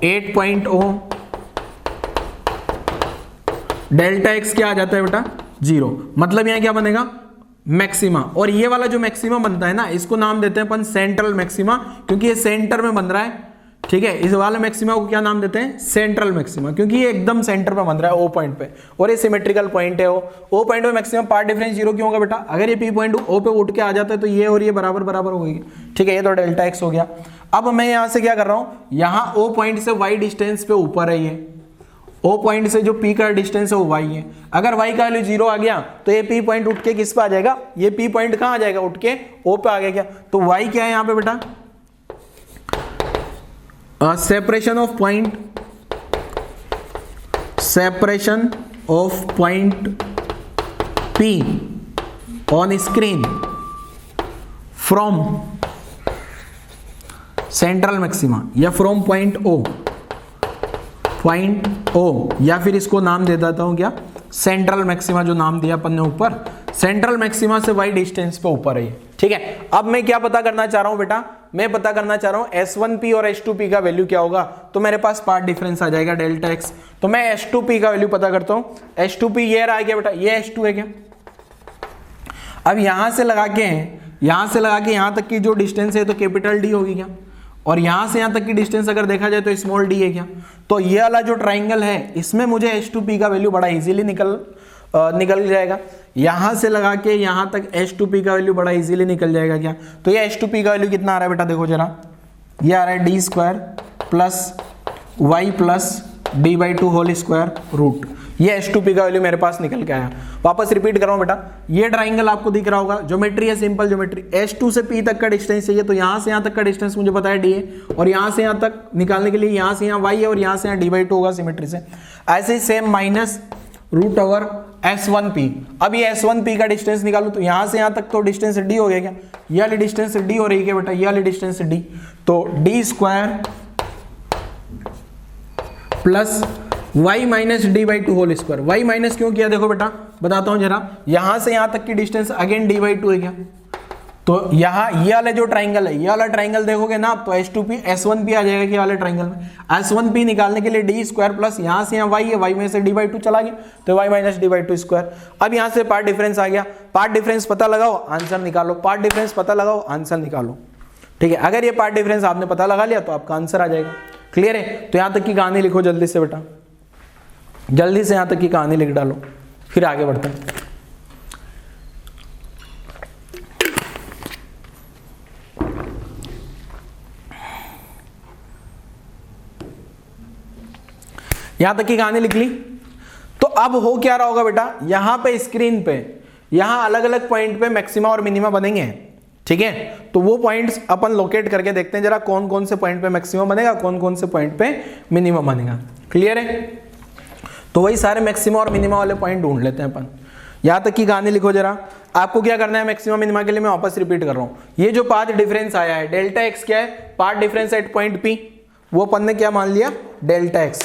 8 point O, delta x क्या आ जाता है बेटा 0, मतलब यहाँ क्या बनेगा मैक्सिमा। और ये वाला जो मैक्सिमा बनता है ना इसको नाम देते हैं अपन सेंट्रल मैक्सिमा, क्योंकि ये सेंटर में बन रहा है। ठीक है, इस वाले मैक्सिमा को क्या नाम देते हैं सेंट्रल मैक्सिमा, क्योंकि ये एकदम सेंटर पे बन रहा है O पॉइंट पे और ये सिमेट्रिकल पॉइंट है। O पॉइंट पे मैक्सिमम पार्ट डिफरेंस 0 क्यों होगा बेटा, अगर ये P पॉइंट O पे उठ के आ जाता है तो ये और ये बराबर बराबर हो गई। ठीक है, ये तो डेल्टा एक्स हो गया। अब मैं यहाँ से क्या कर रहा हूँ, यहाँ O पॉइंट से Y डिस्टेंस पे ऊपर है, ये O पॉइंट से जो P का डिस्टेंस है वो Y है। अगर Y का वैल्यू 0 आ गया तो ये P पॉइंट उठ के किस पे आ जाएगा, ये P पॉइंट कहाँ आ जाएगा उठ के O पे आ गया क्या। तो Y क्या है यहाँ पे बेटा separation of point P on screen from central maxima या फ्रॉम पॉइंट O, या फिर इसको नाम दे देता हूं क्या सेंट्रल मैक्सिमा, जो नाम दिया अपन ने ऊपर, सेंट्रल मैक्सिमा से Y डिस्टेंस पे ऊपर है। ठीक है, अब मैं क्या पता करना चाह रहा हूं बेटा, मैं पता करना चाह रहा हूं S1P और H2P का वैल्यू क्या होगा। तो मेरे पास पार्ट डिफरेंस आ जाएगा डेल्टा एक्स। तो मैं H2P का वैल्यू पता करता हूं। H2P ये रहा क्या बेटा, ये H2 है क्या। अब यहां से लगा के यहां तक की जो डिस्टेंस है तो कैपिटल D होगी क्या, और यहां से यहां तक की डिस्टेंस अगर देखा जाए तो स्मॉल d है क्या। तो ये वाला जो ट्राइंगल है इसमें मुझे H2P का वैल्यू बड़ा इजीली निकल जाएगा। यहां से लगा के यहां तक H2P का वैल्यू बड़ा इजीली निकल जाएगा क्या। तो ये H2P का वैल्यू कितना आ रहा है बेटा, देखो जरा, ये आ रहा है d² plus y plus d/2 whole square root. ये H2P का वैल्यू मेरे पास निकल के आया। वापस रिपीट कर रहा हूं बेटा, ये ट्राइंगल आपको दिख रहा होगा, ज्योमेट्री है सिंपल ज्योमेट्री। H2 से P तक का डिस्टेंस चाहिए तो यहां से यहां तक का डिस्टेंस मुझे पता है d है, और यहां से यहां तक निकालने के लिए यहां से यहां y है और यहां से यहां d/2 होगा सिमेट्री से। ऐसे ही same minus root over S1P। अब ये S1P का डिस्टेंस निकालू तो यहां से यहां तक तो डिस्टेंस d हो गया क्या, ये वाली डिस्टेंस d हो रही है क्या बेटा, ये वाली डिस्टेंस d, तो d² plus y minus d/2 whole square. y minus क्यों किया, देखो बेटा बताता हूं जरा, यहां से यहां तक की डिस्टेंस अगेन d/2 है क्या, तो यहाँ ये वाला जो ट्राइंगल है, ये वाला ट्राइंगल देखोगे ना आप, तो H2P S1P आ जाएगा कि वाले ट्राइंगल में। S1P निकालने के लिए d स्क्वायर प्लस यहाँ से यहाँ y है, y में से d/2 चला गया तो y माइनस d/2 स्क्वायर। अब यहाँ से पार्ट डिफरेंस आ गया, पार्ट डिफरेंस पता लगाओ आंसर निकालो, पार्ट डिफरेंस पता लगाओ आंसर निकालो। ठीक है, अगर ये पार्ट डिफरेंस आपने पता लगा लिया तो आपका आंसर आ जाएगा। क्लियर है? तो यहाँ तक की कहानी लिखो जल्दी से बेटा, जल्दी से यहाँ तक की कहानी लिख डालो, फिर आगे बढ़ते हैं। यहां तक की कहानी लिख ली। तो अब हो क्या रहा होगा बेटा, यहां पे स्क्रीन पे यहां अलग अलग पॉइंट पे मैक्सिमा और मिनिमा बनेंगे। ठीक है, तो वो पॉइंट्स अपन लोकेट करके देखते हैं जरा, कौन कौन से पॉइंट पे मैक्सिमा बनेगा, कौन कौन से पॉइंट पे मिनिमा बनेगा। क्लियर है? तो वही सारे मैक्सिमा और मिनिमा वाले पॉइंट ढूंढ लेते हैं अपन। यहां तक की कहानी लिखो जरा। आपको क्या करना है मैक्सिमा मिनिमा के लिए, मैं वापस रिपीट कर रहा हूं। ये जो पाथ डिफरेंस आया है डेल्टा एक्स क्या है, path difference at point P, वो अपन ने क्या मान लिया, delta x.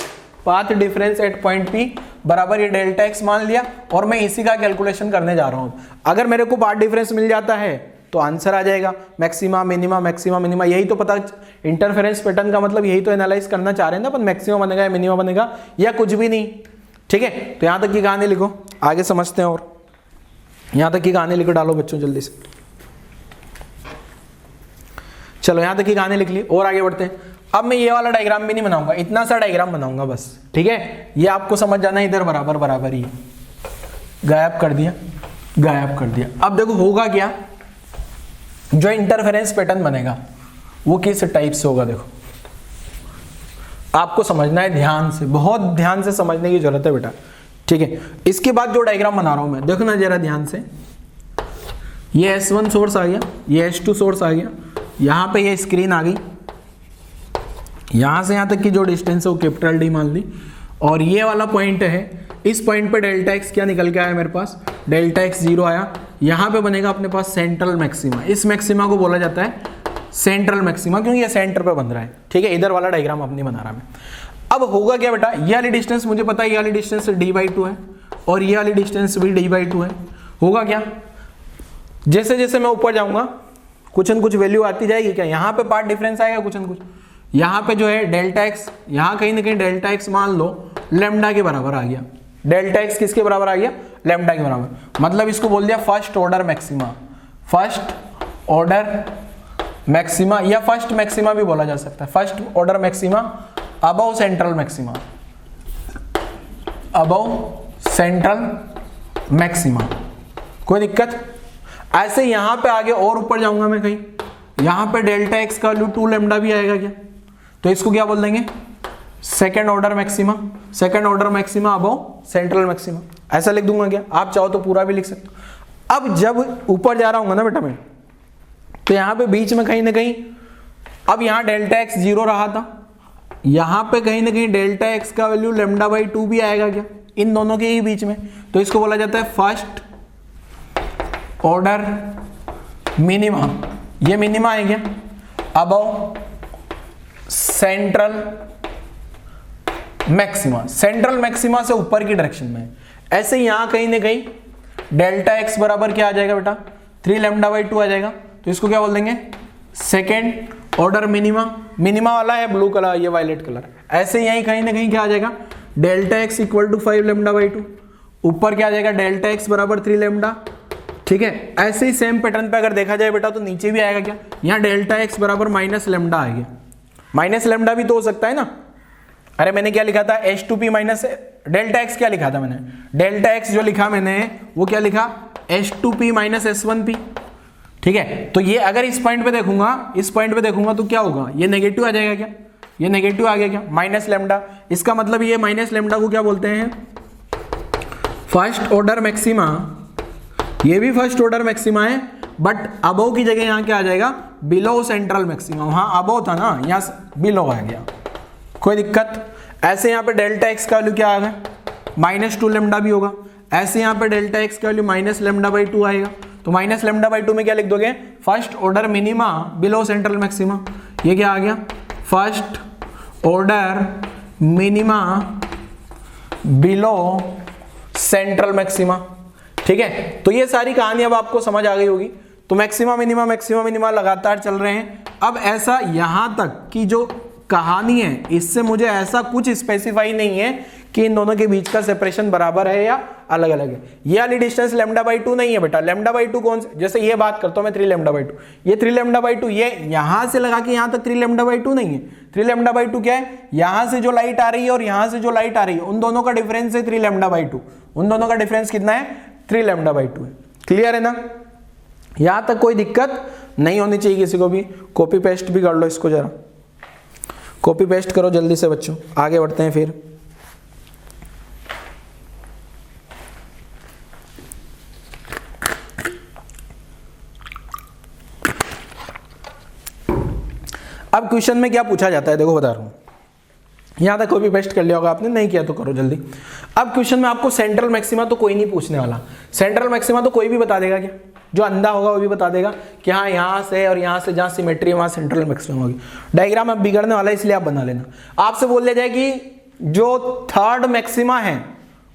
Path difference at point P बराबर ये डेल्टा एक्स मान लिया, और मैं इसी का कैलकुलेशन करने जा रहा हूं। अगर मेरे को पाथ डिफरेंस मिल जाता है तो आंसर आ जाएगा, मैक्सिमा मिनिमा मैक्सिमा मिनिमा। यही तो पता, इंटरफेरेंस पैटर्न का मतलब यही तो एनालाइज करना चाह रहे हैं ना अपन, मैक्सिमा बनेगा या मिनिमा बनेगा या कुछ भी नहीं। ठीक है, तो यहां तक की कहानी लिखो, आगे समझते हैं। और यहां तक की कहानी लिखो डालो बच्चों जल्दी से। चलो यहां तक की कहानी लिख ली, और आगे बढ़ते हैं। अब मैं ये वाला डायग्राम भी नहीं बनाऊंगा, इतना सा डायग्राम बनाऊंगा बस। ठीक है, ये आपको समझ जाना, इधर बराबर बराबर ही गायब कर दिया, गायब कर दिया। अब देखो होगा क्या, जो इंटरफेरेंस पैटर्न बनेगा वो किस टाइप से होगा, देखो आपको समझना है ध्यान से, बहुत ध्यान से समझने की जरूरत है बेटा। ठीक है, इसके बाद जो डायग्राम बना रहा हूं मैं, देखो ना जरा ध्यान से। ये S1 सोर्स आ गया, ये S2 सोर्स आ गया, यहां पे ये स्क्रीन आ गई, यहां से यहां तक की जो डिस्टेंस है वो कैपिटल D मान ली, और ये वाला पॉइंट है, इस पॉइंट पे डेल्टा एक्स क्या निकल के आया मेरे पास, डेल्टा एक्स 0 आया। यहां पे बनेगा अपने पास सेंट्रल मैक्सिमा, इस मैक्सिमा को बोला जाता है सेंट्रल मैक्सिमा, क्योंकि ये सेंटर पे बन रहा है। ठीक है, इधर वाला डायग्राम अब नहीं बना रहा मैं। अब होगा क्या बेटा, ये वाली डिस्टेंस मुझे पता है, ये वाली डिस्टेंस d/2 है, और ये वाली डिस्टेंस भी d/2 है। होगा क्या, जैसे जैसे मैं ऊपर जाऊंगा कुछ न कुछ वैल्यू आती जाएगी क्या, यहाँ पे पार्ट डिफरेंस आएगा कुछ न कुछ। यहाँ पे जो है डेल्टा एक्स, यहाँ कहीं ना कहीं डेल्टा एक्स मान लो लैम्डा के बराबर आ गया। डेल्टा एक्स किसके बराबर आ गया, लैम्डा के बराबर। मतलब इसको बोल दिया first order maxima, first order maxima, या फर्स्ट मैक्सिमा भी बोला जा सकता है, first order maxima above central maxima, above central maxima. कोई दिक्कत? ऐसे यहां पे आगे और ऊपर जाऊंगा मैं कहीं, यहां पे डेल्टा एक्स का वैल्यू 2 लैम्डा भी आएगा क्या, तो इसको क्या बोल देंगे, second order maxima, second order maxima above central maxima. ऐसा लिख दूंगा क्या, आप चाहो तो पूरा भी लिख सकते हो। अब जब ऊपर जा रहा हूं ना बेटा मैं, तो यहां पे बीच में कहीं ना कहीं, अब यहां डेल्टा एक्स 0 रहा था, यहां पे कहीं ना कहीं डेल्टा एक्स का वैल्यू λ/2 भी आएगा क्या, इन दोनों के ही बीच में, तो इसको बोला जाता है फर्स्ट ऑर्डर मिनिमा। ये मिनिमा है क्या, above central maxima, central maxima से ऊपर की डायरेक्शन में। ऐसे यहां कहीं ना कहीं डेल्टा एक्स बराबर क्या आ जाएगा बेटा, 3 λ/2 आ जाएगा, तो इसको क्या बोल देंगे, सेकेंड ऑर्डर मिनिमा। मिनिमा वाला है ब्लू कलर, ये वायलेट कलर। ऐसे यहीं कहीं ना कहीं क्या आ जाएगा, डेल्टा एक्स इक्वल टू 5 λ/2, ऊपर क्या आ जाएगा, डेल्टा एक्स बराबर 3 लैम्डा। ठीक है, ऐसे ही सेम पैटर्न पे अगर देखा जाए बेटा तो नीचे भी आएगा क्या, यहाँ डेल्टा एक्स बराबर माइनस लैम्डा आ गया। माइनस लैम्डा भी तो हो सकता है ना, अरे मैंने क्या लिखा था, H2P माइनस डेल्टा एक्स, क्या लिखा था मैंने, डेल्टा एक्स जो लिखा मैंने वो क्या लिखा, H2P माइनस S1P। ठीक है, तो ये अगर इस पॉइंट पे देखूंगा, इस पॉइंट पे देखूंगा तो क्या होगा, ये नेगेटिव आ जाएगा क्या, ये नेगेटिव आ गया क्या, माइनस लैम्डा। इसका मतलब ये माइनस लैम्डा को क्या बोलते हैं, फर्स्ट ऑर्डर मैक्सिमा। ये भी फर्स्ट ऑर्डर मैक्सिमा है, बट अबव की जगह यहाँ क्या आ जाएगा, बिलो सेंट्रल मैक्सिमा। वहां अबव था ना, यहाँ बिलो आ गया। कोई दिक्कत? ऐसे यहाँ पे डेल्टा एक्स का वैल्यू क्या आ गया, -2 लैम्डा भी होगा। ऐसे यहाँ पे डेल्टा एक्स का वैल्यू माइनस λ/2 आएगा, तो माइनस λ/2 में क्या लिख दोगे, first order minima below central maxima. ये क्या आ गया, first order minima below central maxima. ठीक है, तो ये सारी कहानी अब आपको समझ आ गई होगी। तो मैक्सिमा मिनिमा लगातार चल रहे हैं। अब ऐसा यहां तक की जो कहानी है, इससे मुझे ऐसा कुछ स्पेसिफाई नहीं है कि इन दोनों के बीच का सेपरेशन बराबर है या अलग अलग है। ये वाली डिस्टेंस λ/2 नहीं है बेटा। λ/2 कौन से, जैसे ये बात करता हूं मैं 3λ/2, ये 3λ/2, ये यहां से लगा के यहां तक 3λ/2 नहीं है। 3λ/2 क्या है, यहां से जो लाइट आ रही है और यहां से जो लाइट आ रही है, उन दोनों का डिफरेंस है 3λ/2। उन दोनों का डिफरेंस कितना है, 3λ/2 है। क्लियर है ना, यहां तक कोई दिक्कत नहीं होनी चाहिए किसी को भी। कॉपी पेस्ट भी कर लो इसको, जरा कॉपी पेस्ट करो जल्दी से बच्चों, आगे बढ़ते हैं फिर। अब क्वेश्चन में क्या पूछा जाता है, देखो बता रहा हूं। यहां तक कॉपी पेस्ट कर लिया होगा आपने, नहीं किया तो करो जल्दी। अब क्वेश्चन में आपको सेंट्रल मैक्सिमा तो कोई नहीं पूछने वाला। सेंट्रल मैक्सिमा तो कोई भी बता देगा क्या, जो अंधा होगा वो भी बता देगा कि हाँ यहां से और यहां से जहां सिमेट्री है वहां सेंट्रल मैक्सिमा होगी। डायग्राम अब बिगड़ने वाला है, इसलिए आप बना लेना। आपसे बोल दिया जाए कि जो थर्ड मैक्सिमा है,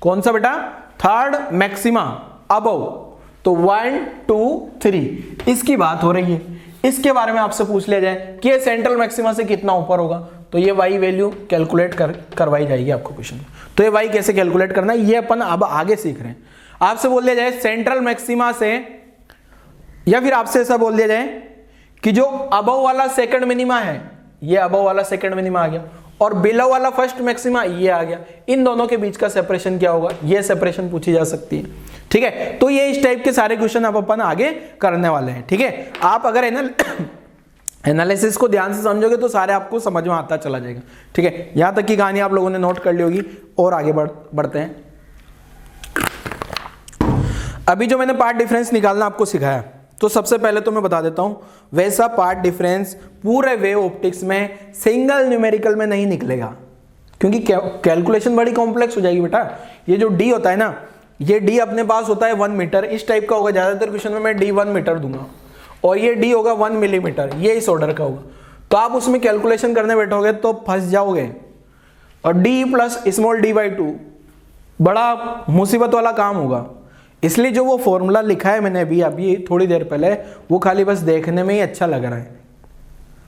कौन सा बेटा, थर्ड मैक्सिमा अबव, तो 1 2 3 इसकी बात हो रही है। इसके बारे में आपसे पूछ लिया जाए कि ये सेंट्रल मैक्सिमा से कितना ऊपर होगा, तो ये y वैल्यू कैलकुलेट करवाई जाएगी आपको क्वेश्चन में। तो ये y कैसे कैलकुलेट करना है ये अपन अब आगे सीख रहे हैं। आपसे बोल दिया जाए सेंट्रल मैक्सिमा से, या फिर आपसे ऐसा बोल दिया जाए कि जो अबव वाला सेकंड मिनिमा है, ये अबव वाला सेकंड मिनिमा आ गया, और बिलो वाला फर्स्ट मैक्सिमा ये आ गया, इन दोनों के बीच का सेपरेशन क्या होगा, ये सेपरेशन पूछी जा सकती है। ठीक है, तो ये इस टाइप के सारे क्वेश्चन आप अपन आगे करने वाले हैं। ठीक है, आप अगर एनालिसिस को ध्यान से समझोगे तो सारे आपको समझ में आता चला जाएगा। ठीक है, यहां तक की कहानी आप लोगों ने नोट कर ली होगी, और आगे बढ़ते हैं। अभी जो मैंने पार्ट डिफरेंस निकालना आपको सिखाया, तो सबसे पहले तो मैं बता देता हूं, वैसा पार्ट डिफरेंस पूरे वेव ऑप्टिक्स में सिंगल न्यूमेरिकल में नहीं निकलेगा, क्योंकि कैलकुलेशन बड़ी कॉम्प्लेक्स हो जाएगी बेटा। ये जो डी होता है ना, ये डी अपने पास होता है 1 मीटर, इस टाइप का होगा। ज्यादातर क्वेश्चन में मैं डी 1 मीटर दूंगा, और ये डी होगा 1 मिलीमीटर, ये इस ऑर्डर का होगा। तो आप उसमें कैलकुलेशन करने बैठोगे तो फंस जाओगे। और डी प्लस स्मॉल d/2 बड़ा मुसीबत वाला काम होगा। इसलिए जो वो फॉर्मूला लिखा है मैंने अभी थोड़ी देर पहले, वो खाली बस देखने में ही अच्छा लग रहा है।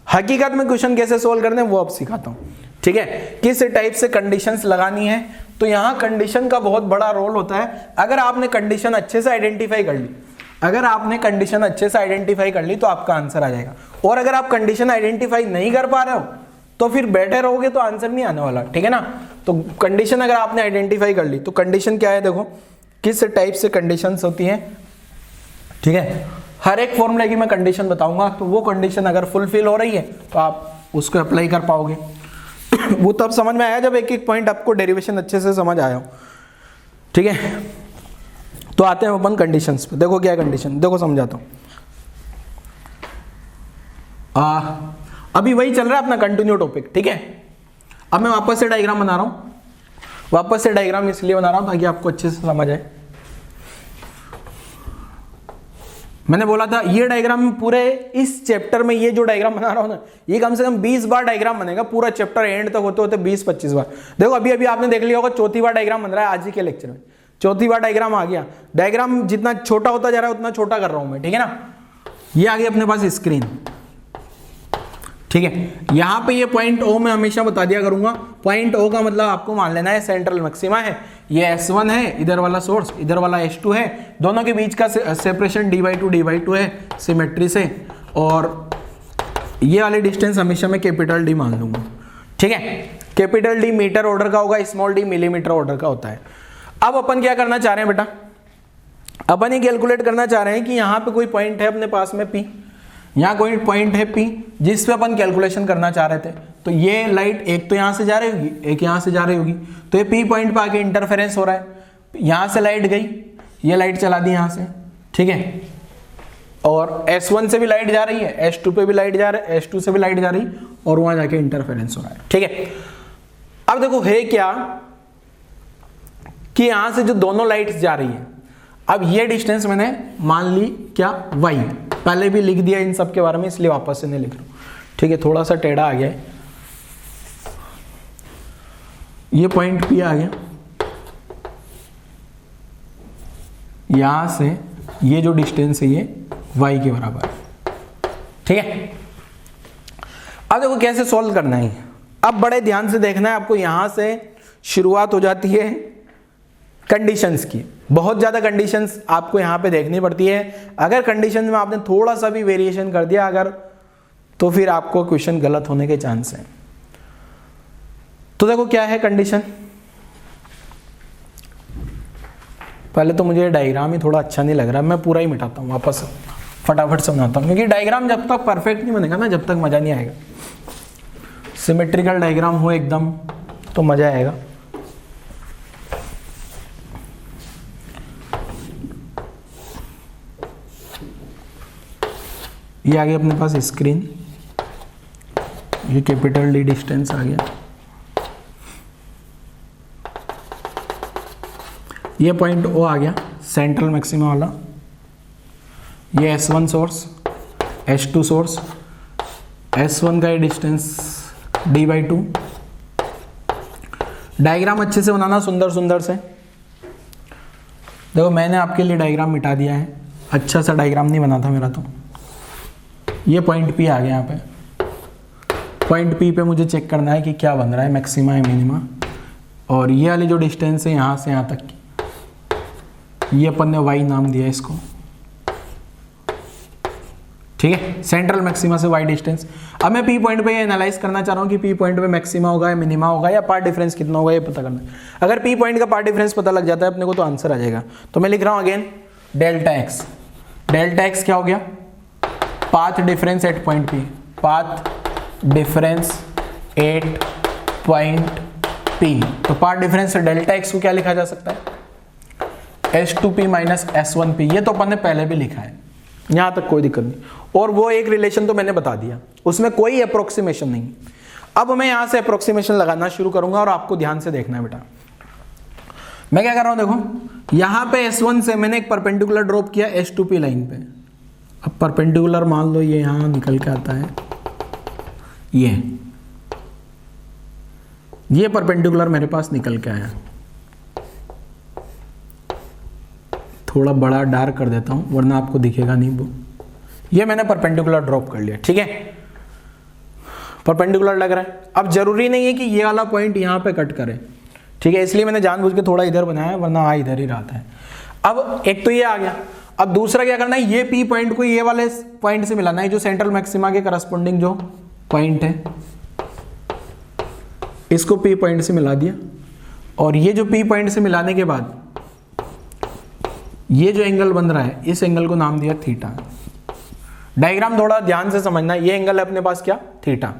हकीकत में क्वेश्चन कैसे सोल्व करने हैं वो अब सिखाता हूं। ठीक है, किस टाइप से कंडीशंस लगानी है, तो यहां कंडीशन का बहुत बड़ा रोल होता है। अगर आपने कंडीशन अच्छे से आइडेंटिफाई कर ली, तो आपका आंसर आ जाएगा। और अगर आप कंडीशन आइडेंटिफाई नहीं कर पा रहे हो तो फिर बैठे रहोगे तो आंसर नहीं आने वाला। ठीक है ना, तो कंडीशन अगर आपने आइडेंटिफाई कर ली, तो कंडीशन क्या है, देखो किस टाइप से कंडीशंस होती हैं। ठीक है, हर एक फॉर्मूले की मैं कंडीशन बताऊंगा, तो वो कंडीशन अगर फुलफिल हो रही है तो आप उसको अप्लाई कर पाओगे। वो तब समझ में आया जब एक एक पॉइंट आपको डेरिवेशन अच्छे से समझ आया हो। ठीक है, तो आते हैं अपन कंडीशंस पे। देखो क्या कंडीशन, देखो समझाता हूं। अभी वही चल रहा है अपना कंटिन्यू टॉपिक। ठीक है, अब मैं वापस से डायग्राम बना रहा हूं। वापस से डायग्राम इसलिए बना रहा हूं ताकि आपको अच्छे से समझ आए। मैंने बोला था ये डायग्राम पूरे इस चैप्टर में, ये जो डायग्राम बना रहा हूं ना, ये कम से कम 20 बार डायग्राम बनेगा पूरा चैप्टर एंड तक होते होते 20-25 बार। देखो अभी आपने देख लिया होगा, चौथी बार डायग्राम बन रहा है आज ही के लेक्चर में। चौथी बार डायग्राम आ गया। डायग्राम जितना छोटा होता जा रहा है उतना छोटा कर रहा हूं मैं। ठीक है ना, ये आ गई अपने पास स्क्रीन। ठीक है, यहां पे ये पॉइंट ओ मैं हमेशा बता दिया करूंगा। पॉइंट ओ का मतलब आपको मान लेना है सेंट्रल मैक्सिमा है। ये S1 है, इधर वाला सोर्स, इधर वाला S2 है, दोनों के बीच का सेपरेशन d/2 है सिमेट्री से, और ये वाली डिस्टेंस हमेशा मैं कैपिटल डी मान लूंगा। ठीक है, कैपिटल डी मीटर ऑर्डर का होगा, स्मॉल डी मिलीमीटर ऑर्डर का होता है। अब अपन क्या करना चाह रहे हैं बेटा, अपन ये कैलकुलेट करना चाह रहे हैं कि यहाँ पे कोई पॉइंट है अपने पास में P, यहाँ कोई पॉइंट है P जिस पे अपन कैलकुलेशन करना चाह रहे थे। तो ये लाइट एक तो यहाँ से जा रही होगी, एक यहाँ से जा रही होगी, तो ये P पॉइंट पे आके इंटरफेरेंस हो रहा है। यहाँ से लाइट गई, ये लाइट चला दी यहाँ से। ठीक है, और S1 से भी लाइट जा रही है, S2 पे भी लाइट जा रही है, S2 से भी लाइट जा रही है, और वहां जाके इंटरफेरेंस हो रहा है। ठीक है, अब देखो है क्या कि यहां से जो दोनों लाइट्स जा रही है, अब ये डिस्टेंस मैंने मान ली क्या y, पहले भी लिख दिया इन सब के बारे में, इसलिए वापस से नहीं लिख रहा हूं। ठीक है, थोड़ा सा टेढ़ा आ गया है, ये पॉइंट P आ गया, यहां से ये जो डिस्टेंस है ये y के बराबर है। ठीक है, अब देखो कैसे सॉल्व करना है। अब बड़े ध्यान से देखना है आपको। यहां से शुरुआत हो जाती है कंडीशंस की। बहुत ज्यादा कंडीशंस आपको यहां पे देखनी पड़ती है। अगर कंडीशन में आपने थोड़ा सा भी वेरिएशन कर दिया अगर, तो फिर आपको क्वेश्चन गलत होने के चांस है। तो देखो क्या है कंडीशन। पहले तो मुझे डायग्राम ही थोड़ा अच्छा नहीं लग रहा, मैं पूरा ही मिटाता हूँ, वापस फटाफट से बनाता हूँ, क्योंकि डायग्राम जब तक परफेक्ट नहीं बनेगा ना, जब तक मजा नहीं आएगा। सिमेट्रिकल डायग्राम हो एकदम तो मजा आएगा। ये आ गया अपने पास स्क्रीन, ये कैपिटल डी डिस्टेंस आ गया, ये पॉइंट ओ आ गया सेंट्रल मैक्सिमा वाला, ये S1 source, S2 source, S1 का ये डिस्टेंस d/2। डायग्राम अच्छे से बनाना, सुंदर सुंदर से। देखो मैंने आपके लिए डायग्राम मिटा दिया है, अच्छा सा डायग्राम नहीं बना था मेरा। तो ये पॉइंट P आ गया। यहाँ पे पॉइंट P पे मुझे चेक करना है कि क्या बन रहा है, मैक्सिमा है मिनिमा। और ये वाली जो डिस्टेंस है यहाँ से यहाँ तक की, ये अपन ने y नाम दिया इसको। ठीक है, सेंट्रल मैक्सिमा से y डिस्टेंस। अब मैं P पॉइंट पे ये एनालाइज करना चाह रहा हूँ कि P पॉइंट पे मैक्सिमा होगा या मिनिमा होगा या पार्ट डिफरेंस कितना होगा, ये पता करना है। अगर P पॉइंट का पार्ट डिफरेंस पता लग जाता है अपने को तो आंसर आ जाएगा। तो मैं लिख रहा हूँ again delta x। Delta x क्या हो गया, path difference at point P। Path difference at point P। तो पाथ डिफरेंस डेल्टा x को क्या लिखा जा सकता है, S2P माइनस S1P। ये तो अपन ने पहले भी लिखा है, यहां तक कोई दिक्कत नहीं। और वो एक रिलेशन तो मैंने बता दिया, उसमें कोई अप्रोक्सीमेशन नहीं। अब मैं यहां से अप्रोक्सीमेशन लगाना शुरू करूंगा और आपको ध्यान से देखना है बेटा। मैं क्या कर रहा हूं, देखो यहां पे S1 से मैंने एक परपेंडिकुलर ड्रॉप किया S2P लाइन पे। अब परपेंडिकुलर मान लो ये यहां निकल के आता है, ये परपेंडिकुलर मेरे पास निकल के आया। थोड़ा बड़ा डार्क कर देता हूं वरना आपको दिखेगा नहीं वो। ये मैंने परपेंडिकुलर ड्रॉप कर लिया। ठीक है, परपेंडिकुलर लग रहा है। अब जरूरी नहीं है कि ये वाला पॉइंट यहां पे कट करे, ठीक है, इसलिए मैंने जानबूझ के थोड़ा इधर बनाया, वरना इधर ही रहता है। अब एक तो ये आ गया। अब दूसरा क्या करना है, ये P पॉइंट को ये वाले पॉइंट से मिलाना है, जो सेंट्रल मैक्सिमा के करस्पॉन्डिंग जो पॉइंट है, इसको P पॉइंट से मिला दिया। और ये जो P पॉइंट से मिलाने के बाद ये जो एंगल बन रहा है, इस एंगल को नाम दिया थीटा। डायग्राम थोड़ा ध्यान से समझना। ये एंगल है अपने पास क्या, थीटा।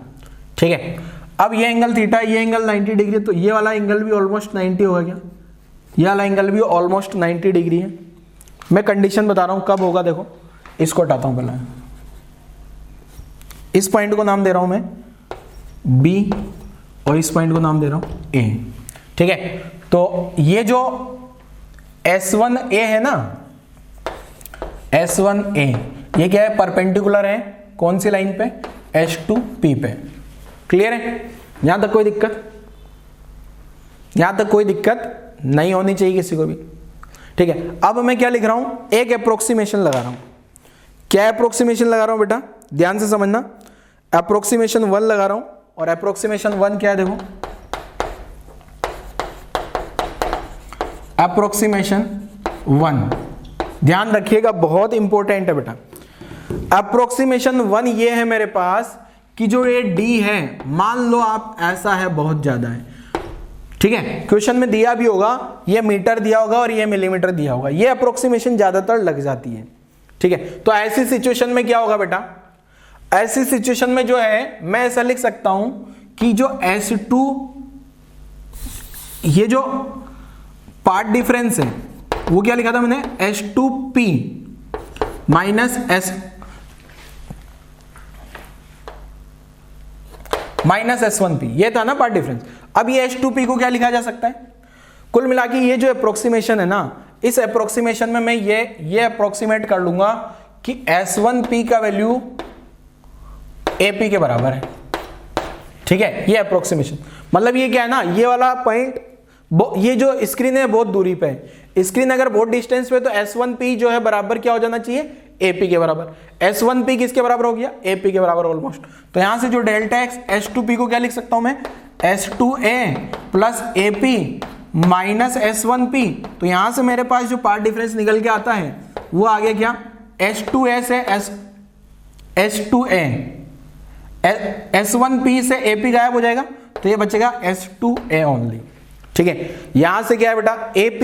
ठीक है, अब ये एंगल थीटा, ये एंगल 90 डिग्री, तो ये वाला एंगल भी ऑलमोस्ट 90 होगा क्या, ये वाला एंगल भी ऑलमोस्ट 90 डिग्री है। मैं कंडीशन बता रहा हूं कब होगा, देखो इसको हटाता हूं पहले। इस पॉइंट को नाम दे रहा हूं मैं B और इस पॉइंट को नाम दे रहा हूं A। ठीक है, तो ये जो S1A है ना, S1A ये क्या है, परपेंडिकुलर है कौन सी लाइन पे, S2P पे। क्लियर है, यहां तक कोई दिक्कत, यहां तक कोई दिक्कत नहीं होनी चाहिए किसी को भी। ठीक है, अब मैं क्या लिख रहा हूं, एक अप्रोक्सीमेशन लगा रहा हूं। क्या अप्रोक्सीमेशन लगा रहा हूं बेटा, ध्यान से समझना। अप्रोक्सीमेशन 1 लगा रहा हूं, और अप्रोक्सीमेशन 1 क्या है, देखो अप्रोक्सीमेशन 1 ध्यान रखिएगा, बहुत इंपॉर्टेंट है बेटा। अप्रोक्सीमेशन 1 ये है मेरे पास कि जो ये D है, मान लो आप ऐसा है, बहुत ज्यादा है। ठीक है, क्वेश्चन में दिया भी होगा, ये मीटर दिया होगा और ये मिलीमीटर दिया होगा। ये अप्रोक्सीमेशन ज्यादातर लग जाती है। ठीक है, तो ऐसी सिचुएशन में क्या होगा बेटा, ऐसी सिचुएशन में जो है मैं ऐसा लिख सकता हूं कि जो S2, ये जो पार्ट डिफरेंस है वो क्या लिखा था मैंने, S2P माइनस S1P, ये था ना पार्ट डिफरेंस। अब ये H2P को क्या लिखा जा सकता है, कुल मिला के ये जो अप्रोक्सीमेशन है ना, इस अप्रोक्सीमेशन में मैं ये अप्रोक्सीमेट कर लूंगा कि S1P का वैल्यू AP के बराबर है। ठीक है, ये अप्रोक्सीमेशन मतलब ये क्या है ना, ये वाला पॉइंट, ये जो स्क्रीन है बहुत दूरी पे है, स्क्रीन अगर बहुत डिस्टेंस पे तो S1P जो है बराबर क्या हो जाना चाहिए, AP के बराबर। S1P किसके बराबर हो गया, AP के बराबर ऑलमोस्ट। तो यहां से जो डेल्टा एक्स S2P को क्या लिख सकता हूं मैं, S2A plus AP minus S1P। तो यहां से मेरे पास जो पार्ट डिफरेंस निकल के आता है वो आ गया क्या, S2A से S2A, S1P से AP गायब हो जाएगा तो ये बचेगा S2A ओनली। ठीक है, यहां से क्या है बेटा, AP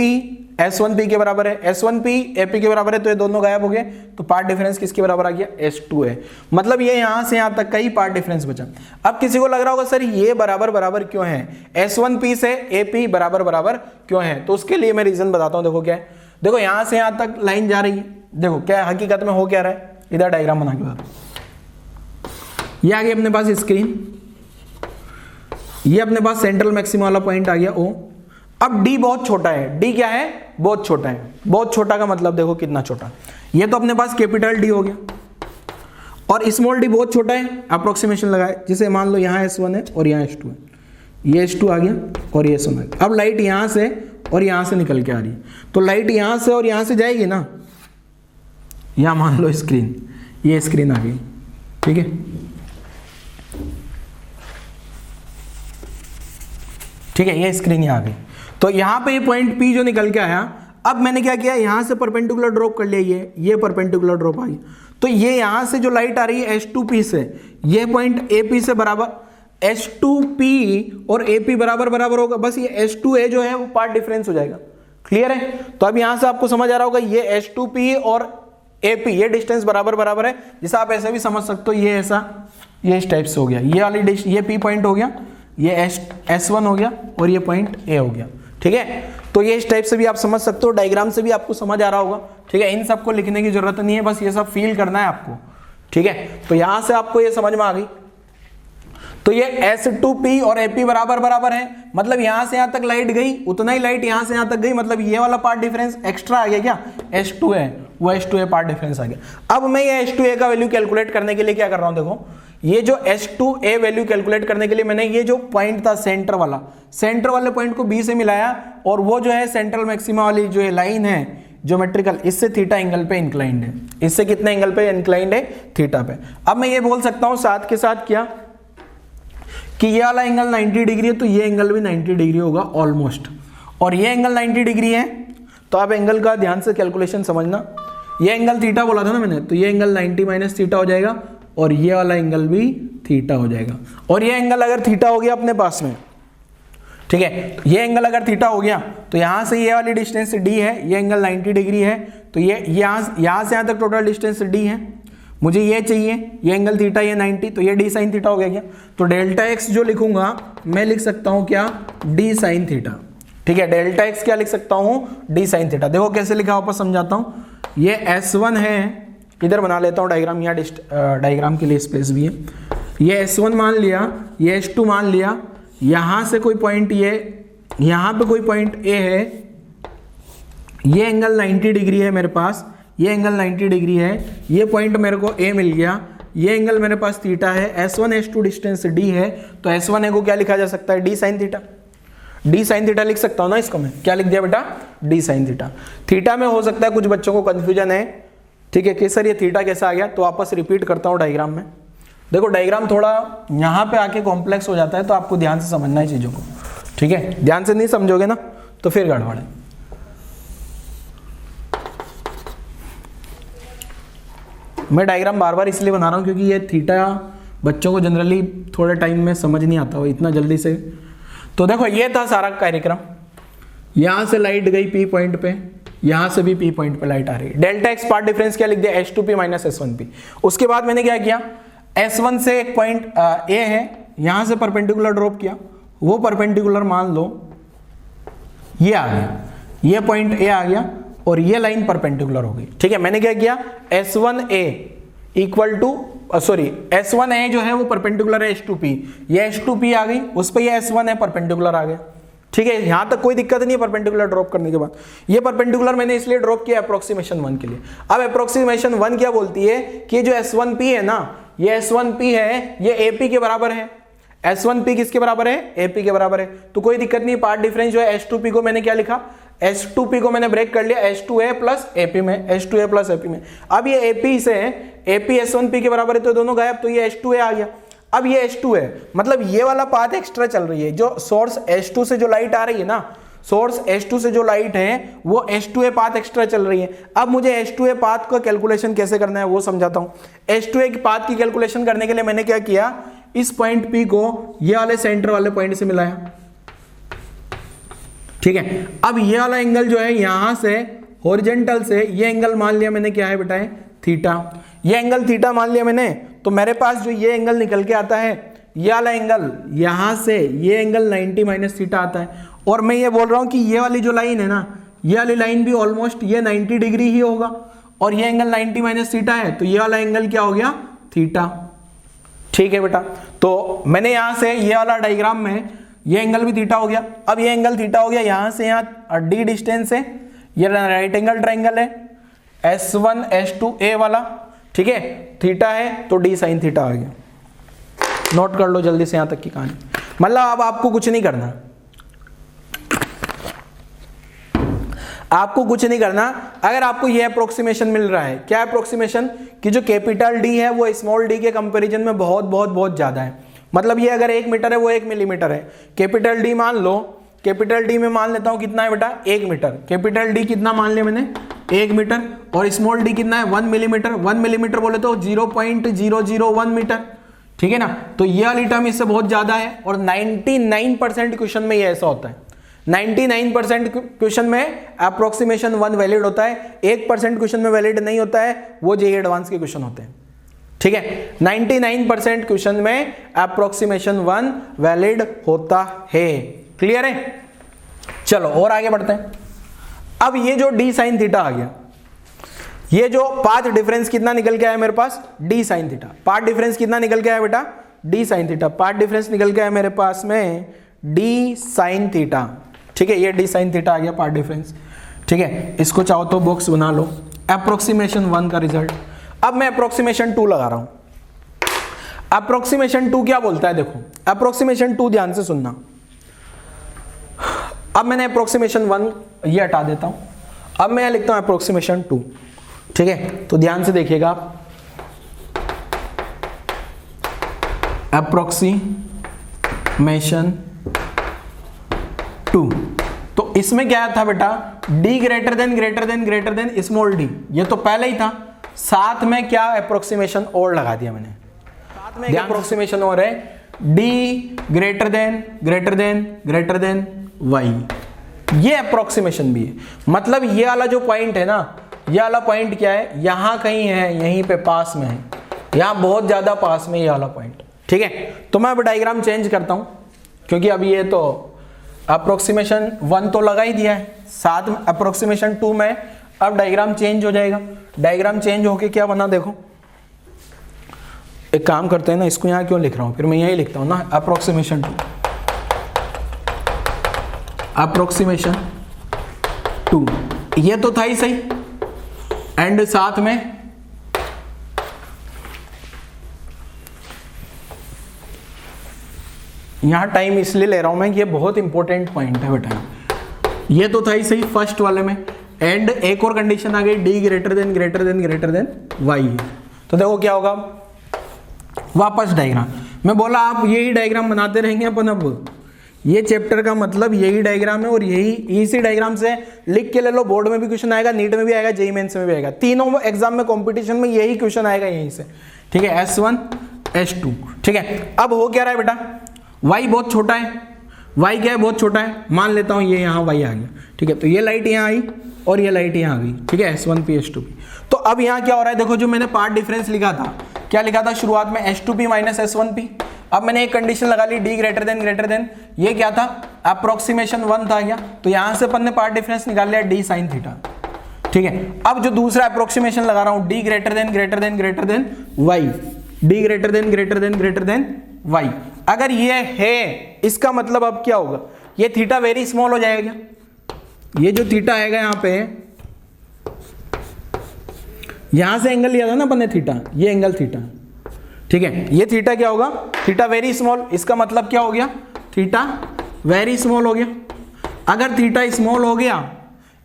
S1P के बराबर है, S1P AP के बराबर है, तो ये दोनों गायब हो गए। तो पार्ट डिफरेंस किसके बराबर आ गया, S2A। मतलब ये यहां से यहां तक का ही पार्ट डिफरेंस बचा। अब किसी को लग रहा होगा सर ये बराबर बराबर क्यों है, S1P से AP बराबर बराबर क्यों है, तो उसके लिए मैं रीजन बताता हूं। देखो क्या है, देखो यहां से यहां तक लाइन जा रही है, देखो क्या हकीकत में हो क्या रहा है, इधर डायग्राम बना के बता। ये आ गई अपने पास स्क्रीन, ये अपने पास सेंट्रल मैक्सिमम वाला पॉइंट आ गया O। अब D बहुत छोटा है, D क्या है, बहुत छोटा है। बहुत छोटा का मतलब देखो कितना छोटा, ये तो अपने पास कैपिटल D हो गया, और स्मॉल d बहुत छोटा है, अप्रोक्सीमेशन लगाए, जिसे मान लो यहाँ S1 है और यहाँ S2 है, ये S2 आ गया और ये S1 आ गया। अब लाइट यहाँ से और यहाँ से निकल के आ रही है, तो लाइट यहाँ से और यहाँ से जाएगी ना, यहाँ मान लो स्क्रीन, ये स्क्रीन आ गई, ठीक है, ठीक है, ये स्क्रीन यहाँ आ गई। तो यहाँ पे ये पॉइंट P जो निकल के आया, अब मैंने क्या किया, यहाँ से परपेंडिकुलर ड्रॉप कर लिया, ये परपेंडिकुलर ड्रॉप आ गई। तो ये यहाँ से जो लाइट आ रही है S2P से, ये पॉइंट AP से बराबर, S2P और AP बराबर बराबर होगा, बस ये S2A जो है वो पार्ट डिफरेंस हो जाएगा। क्लियर है, तो अब यहाँ से आपको समझ आ रहा होगा ये S2P और AP ये डिस्टेंस बराबर बराबर है, जिसे आप ऐसे भी समझ सकते हो, ये ऐसा, ये इस टाइप से हो गया, ये वाली ये P पॉइंट हो गया, ये S1 हो गया और ये पॉइंट A हो गया। ठीक है, तो ये इस टाइप से भी आप समझ सकते हो, डायग्राम से भी आपको समझ आ रहा होगा। ठीक है, इन सबको लिखने की जरूरत नहीं है, बस ये सब फील करना है आपको। ठीक है, तो यहां से आपको ये समझ में आ गई। तो ये S2P और AP बराबर बराबर है, मतलब यहां से यहां तक लाइट गई, उतना ही लाइट यहां से यहां तक गई, मतलब ये वाला पार्ट डिफरेंस एक्स्ट्रा आ गया क्या, S2A, वो S2A पार्ट डिफरेंस आ गया। अब मैं ये S2A का वैल्यू कैलकुलेट करने के लिए क्या कर रहा हूं, देखो ये जो S2A वैल्यू कैलकुलेट करने के लिए मैंने ये जो पॉइंट था सेंटर वाले पॉइंट को B से मिलाया, और वो जो है सेंट्रल मैक्सिमा वाली जो है लाइन है ज्योमेट्रिकल, इससे थीटा एंगल पे इंक्लाइंड है, इससे कितने एंगल पे इंक्लाइंड है, थीटा पे। अब मैं ये बोल सकता हूं साथ के साथ क्या, कि ये वाला एंगल 90 डिग्री है, तो ये एंगल भी 90 डिग्री होगा ऑलमोस्ट, और ये एंगल 90 डिग्री है। तो आप एंगल का ध्यान से कैलकुलेशन समझना, ये एंगल थीटा बोला था ना मैंने, तो ये एंगल 90 माइनस थीटा हो जाएगा, और ये वाला एंगल भी थीटा हो जाएगा। और ये एंगल अगर थीटा हो गया अपने पास में, ठीक है, ये एंगल अगर थीटा हो गया, तो यहां से ये वाली डिस्टेंस D है, ये एंगल 90 डिग्री है, तो ये यहां से यहां तक टोटल डिस्टेंस D है, मुझे ये चाहिए, ये एंगल थीटा, ये 90, तो ये D साइन थीटा हो गया क्या। तो डेल्टा एक्स जो लिखूंगा मैं लिख सकता हूं क्या, D साइन थीटा। ठीक है, डेल्टा एक्स क्या लिख सकता हूं, D साइन थीटा। देखो कैसे लिखा, वापस समझाता हूं। ये S1 है, इधर बना लेता हूँ डायग्राम, यहाँ डायग्राम के लिए स्पेस भी है। ये S1 मान लिया, ये S2 मान लिया, यहाँ से कोई पॉइंट, ये यहाँ पे कोई पॉइंट A है, ये एंगल 90 डिग्री है मेरे पास, ये एंगल 90 डिग्री है, ये पॉइंट मेरे को A मिल गया, ये एंगल मेरे पास थीटा है, S1 S2 डिस्टेंस D है, तो S1A को क्या लिखा जा सकता है, D sine theta. D sine theta लिख सकता हूँ ना इसको मैं, क्या लिख दिया बेटा, D साइन थीटा। थीटा में हो सकता है कुछ बच्चों को कंफ्यूजन है, ठीक है, कि सर ये थीटा कैसा आ गया, तो वापस रिपीट करता हूँ डायग्राम में। देखो डायग्राम थोड़ा यहाँ पे आके कॉम्प्लेक्स हो जाता है, तो आपको ध्यान से समझना है चीज़ों को। ठीक है, ध्यान से नहीं समझोगे ना तो फिर गड़बड़ है। मैं डायग्राम बार बार इसलिए बना रहा हूँ क्योंकि ये थीटा बच्चों को जनरली थोड़े टाइम में समझ नहीं आता हो इतना जल्दी से। तो देखो ये था सारा कार्यक्रम, यहाँ से लाइट गई P पॉइंट पे, यहां से भी P पॉइंट पे लाइट आ रही है। डेल्टा एक्स पार्ट डिफरेंस क्या लिख दिया, S2P माइनस S1P। उसके बाद मैंने क्या किया, S1 से एक पॉइंट A है, यहां से परपेंडिकुलर ड्रॉप किया, वो परपेंडिकुलर मान लो ये आ गया, ये पॉइंट A आ गया, और ये लाइन परपेंडिकुलर हो गई। ठीक है, मैंने क्या किया, S1A इक्वल टू S1A जो है वो परपेंडिकुलर है S2P, ये S2P आ गई, उस पर ये S1 है परपेंडिकुलर आ गया। ठीक है, यहां तक कोई दिक्कत नहीं है परपेंडिकुलर ड्रॉप करने के बाद। ये परपेंडिकुलर मैंने इसलिए ड्रॉप किया अप्रोक्सीमेशन 1 के लिए। अब अप्रोक्सीमेशन 1 क्या बोलती है कि जो S1P है ना, ये S1P है, ये AP के बराबर है। S1P किसके बराबर है, AP के बराबर है, तो कोई दिक्कत नहीं। पार्ट डिफरेंस जो है S2P को मैंने क्या लिखा, H2P को मैंने ब्रेक कर लिया H2A प्लस AP में, H2A प्लस AP में। अब ये AP से AP S1P के बराबर है तो दोनों गायब, तो ये H2A आ गया। अब ये H2 है, मतलब ये वाला पाथ एक्स्ट्रा चल रही है, जो सोर्स H2 से जो लाइट आ रही है ना, सोर्स H2 से जो लाइट है वो H2A पाथ एक्स्ट्रा चल रही है। अब मुझे H2A पाथ का कैलकुलेशन कैसे करना है वो समझाता हूं। H2A पाथ की कैलकुलेशन करने के लिए मैंने क्या किया, इस पॉइंट P को ये वाले सेंटर वाले पॉइंट से मिलाया, ठीक है। अब ये वाला एंगल जो है यहां से हॉरिजॉन्टल से ये एंगल मान लिया मैंने, क्या है बेटा, थीटा। ये एंगल थीटा मान लिया मैंने, तो मेरे पास जो ये एंगल निकल के आता है, ये वाला एंगल यहां से ये एंगल 90 माइनस थीटा आता है। और मैं ये बोल रहा हूं कि ये वाली जो लाइन है ना, ये वाली लाइन भी ऑलमोस्ट ये 90 डिग्री ही होगा, और ये एंगल 90 माइनस थीटा है, तो ये वाला एंगल क्या हो गया, थीटा। ठीक है बेटा, तो मैंने यहां से ये वाला डायग्राम में ये एंगल भी थीटा हो गया। अब ये एंगल थीटा हो गया, यहां से यहां डी डिस्टेंस है, ये राइट एंगल ट्रायंगल है S1 S2A वाला, ठीक है, थीटा है तो डी साइन थीटा आ गया। नोट कर लो जल्दी से यहां तक की कहानी। मतलब अब आपको कुछ नहीं करना, आपको कुछ नहीं करना। अगर आपको ये अप्रोक्सीमेशन मिल रहा है, क्या अप्रोक्सीमेशन, कि जो कैपिटल डी है वो स्मॉल डी के कंपैरिजन में बहुत बहुत बहुत ज्यादा है। मतलब ये अगर 1 मीटर है वो 1 मिलीमीटर है। कैपिटल डी मान लो, कैपिटल डी में मान लेता हूं कितना है बेटा, 1 मीटर। कैपिटल डी कितना मान लिया मैंने, 1 मीटर। और स्मॉल डी कितना है, 1 मिलीमीटर। 1 मिलीमीटर बोले तो 0.001 मीटर, ठीक है ना। तो ये वाली टर्म इससे बहुत ज्यादा है, और 99% क्वेश्चन में ये ऐसा होता है। 99% क्वेश्चन में अप्रोक्सीमेशन 1 वैलिड होता है, 1% क्वेश्चन में वैलिड नहीं होता है, वो जेईई एडवांस के क्वेश्चन होते हैं, ठीक है। 99% क्वेश्चन में अप्रोक्सीमेशन 1 वैलिड होता है। क्लियर है, चलो और आगे बढ़ते हैं। अब ये जो डी साइन थीटा आ गया, ये जो पाथ डिफरेंस कितना निकल के आया मेरे पास, D sine theta. Path difference कितना निकल के आया बेटा, D sine theta. Path difference निकल के आया मेरे पास में डी साइन थीटा, ठीक है। ये डी साइन थीटा आ गया पार्ट डिफरेंस, ठीक है। इसको चाहो तो बॉक्स बना लो, अप्रोक्सीमेशन 1 का रिजल्ट। अब मैं अप्रोक्सीमेशन 2 लगा रहा हूं। अप्रोक्सीमेशन 2 क्या बोलता है, देखो अप्रोक्सीमेशन 2 ध्यान से सुनना। अब मैंने अप्रोक्सीमेशन 1 ये हटा देता हूं, अब मैं यहां लिखता हूं अप्रोक्सीमेशन 2, ठीक है। तो ध्यान से देखिएगा आप, अप्रोक्सीमेशन 2। तो इसमें क्या था बेटा, d greater than small d, ये तो पहले ही था। साथ में क्या अप्रोक्सीमेशन और लगा दिया मैंने, साथ में अप्रोक्सीमेशन और है, d ग्रेटर देन y। ये अप्रोक्सीमेशन भी है। मतलब ये वाला जो पॉइंट है ना, ये वाला पॉइंट क्या है, यहां कहीं है, यहीं पे पास में है, यहां बहुत ज्यादा पास में ये वाला पॉइंट, ठीक है। तो मैं अब डायग्राम चेंज करता हूं, क्योंकि अब ये तो अप्रोक्सीमेशन 1 तो लगा ही दिया है, साथ में अप्रोक्सीमेशन 2 में अब डायग्राम चेंज हो जाएगा। डायग्राम चेंज होके क्या बना, देखो एक काम करते हैं ना, इसको यहां क्यों लिख रहा हूं, फिर मैं यही लिखता हूं ना, अप्रोक्सीमेशन 2। ये तो था ही सही, एंड साथ में यहां टाइम इसलिए ले रहा हूं मैं कि ये बहुत इंपॉर्टेंट पॉइंट है बेटा। ये तो था ही सही फर्स्ट वाले में, एंड एक और कंडीशन आ गई, डी ग्रेटर देन वाई। तो देखो क्या होगा, वापस डायग्राम मैं बोला, आप यही डायग्राम बनाते रहेंगे अपन। अब ये चैप्टर का मतलब यही डायग्राम है, और यही इसी डायग्राम से लिख के ले लो, बोर्ड में भी क्वेश्चन आएगा, नीट में भी आएगा, जेईई मेंस में भी आएगा, तीनों एग्जाम में कंपटीशन में यही क्वेश्चन आएगा यहीं से, ठीक है। S1 S2, ठीक है। अब हो क्या रहा है बेटा, y बहुत छोटा है, y क्या है, बहुत छोटा है, मान लेता हूं ये यहाँ y आ गया, ठीक है। तो ये लाइट यहाँ आई और ये लाइट यहाँ आ गई, ठीक है, S1P S2P। तो अब यहाँ क्या हो रहा है, देखो जो मैंने पार्ट डिफरेंस लिखा था, क्या लिखा था शुरुआत में, S2P माइनस S1P। अब मैंने एक कंडीशन लगा ली, d ग्रेटर देन, ये क्या था, अप्रोक्सीमेशन 1 था गया, तो यहां से अपन ने पार्ट डिफरेंस निकाल लिया d साइन थीटा, ठीक है। अब जो दूसरा अप्रोक्सीमेशन लगा रहा हूं, d greater than y, d greater than y। अगर ये है, इसका मतलब अब क्या होगा, ये थीटा वेरी स्मॉल हो जाएगा। ये जो थीटा आएगा यहाँ पे, यहां से एंगल लिया था ना अपन ने थीटा, ये एंगल थीटा, ठीक है। ये थीटा क्या होगा, थीटा वेरी स्मॉल, इसका मतलब क्या हो गया, थीटा वेरी स्मॉल हो गया। अगर थीटा स्मॉल हो गया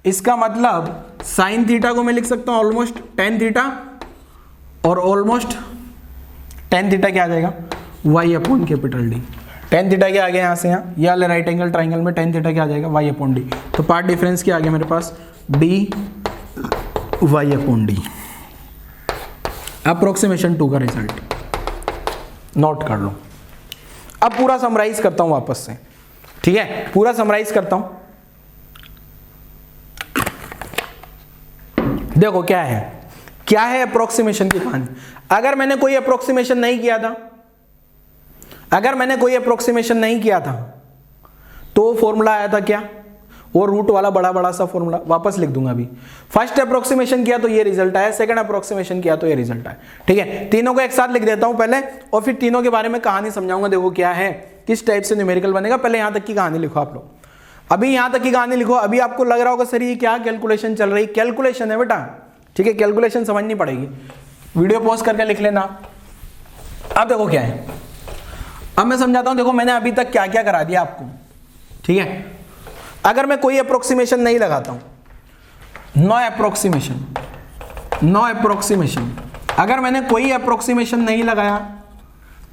इसका मतलब साइन थीटा को मैं लिख सकता हूं ऑलमोस्ट टेन थीटा, और ऑलमोस्ट टेन थीटा क्या आ जाएगा, Y upon capital D. Tan theta क्या आ गया यहाँ से, यहाँ ये वाले राइट एंगल ट्राइंगल में टेन थीटा क्या आ जाएगा, वाई अपॉन डी। तो पार्ट डिफरेंस क्या आ गया मेरे पास, D Y upon D. Approximation 2 का रिजल्ट नोट कर लो। अब पूरा समराइज करता हूं वापस से, ठीक है, पूरा समराइज करता हूं। देखो क्या है अप्रोक्सीमेशन की कहानी। अगर मैंने कोई अप्रोक्सीमेशन नहीं किया था, तो फॉर्मूला आया था क्या, वो रूट वाला बड़ा सा फॉर्मूला, वापस लिख दूंगा अभी। फर्स्ट अप्रोक्सीमेशन किया तो ये रिजल्ट आया, सेकंड अप्रोक्सीमेशन किया तो ये रिजल्ट आया, ठीक है। तीनों को एक साथ लिख देता हूं पहले, और फिर तीनों के बारे में कहानी समझाऊंगा। देखो क्या है, किस टाइप से न्यूमेरिकल बनेगा। पहले यहां तक की कहानी लिखो आप लोग, अभी यहां तक की कहानी लिखो। अभी आपको लग रहा होगा सर ये क्या कैलकुलेशन चल रही, कैलकुलेशन है बेटा, ठीक है, कैलकुलेशन समझनी पड़ेगी। वीडियो पॉज करके लिख लेना। अब देखो क्या है, अब मैं समझाता हूं। देखो मैंने अभी तक क्या क्या करा दिया आपको, ठीक है। अगर मैं कोई अप्रोक्सीमेशन नहीं लगाता हूं, नो अप्रोक्सीमेशन, अगर मैंने कोई अप्रोक्सीमेशन नहीं लगाया,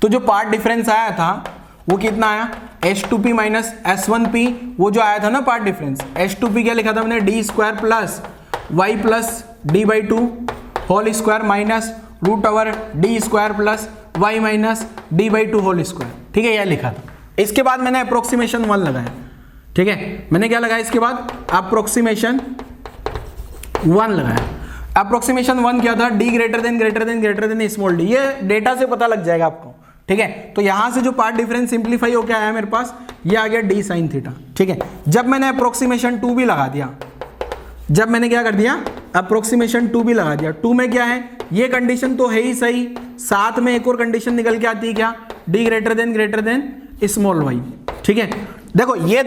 तो जो पार्ट डिफरेंस आया था वो कितना आया, h2p माइनस s1p, वो जो आया था ना पार्ट डिफरेंस, h2p क्या लिखा था मैंने, d square plus y plus d by two whole square minus root over d square plus y minus d by two whole square, ठीक है, यह लिखा था। इसके बाद मैंने अप्रोक्सीमेशन 1 लगाया, ठीक है, मैंने क्या लगाया इसके बाद, अप्रोक्सीमेशन 1 लगाया। अप्रोक्सीमेशन 1 क्या था, D greater than small d, ये डेटा से पता लग जाएगा आपको, ठीक है। तो यहां से जो पार्ट डिफरेंस सिंप्लीफाई होकर आया मेरे पास, ये आ गया डी साइन थीटा, ठीक है। जब मैंने अप्रोक्सीमेशन 2 भी लगा दिया, जब मैंने क्या कर दिया, अप्रोक्सीमेशन 2 भी लगा दिया, 2 में क्या है, ये कंडीशन तो है ही सही, साथ में एक और कंडीशन निकल के आती है क्या, d greater than small y, ठीक है। देखो ये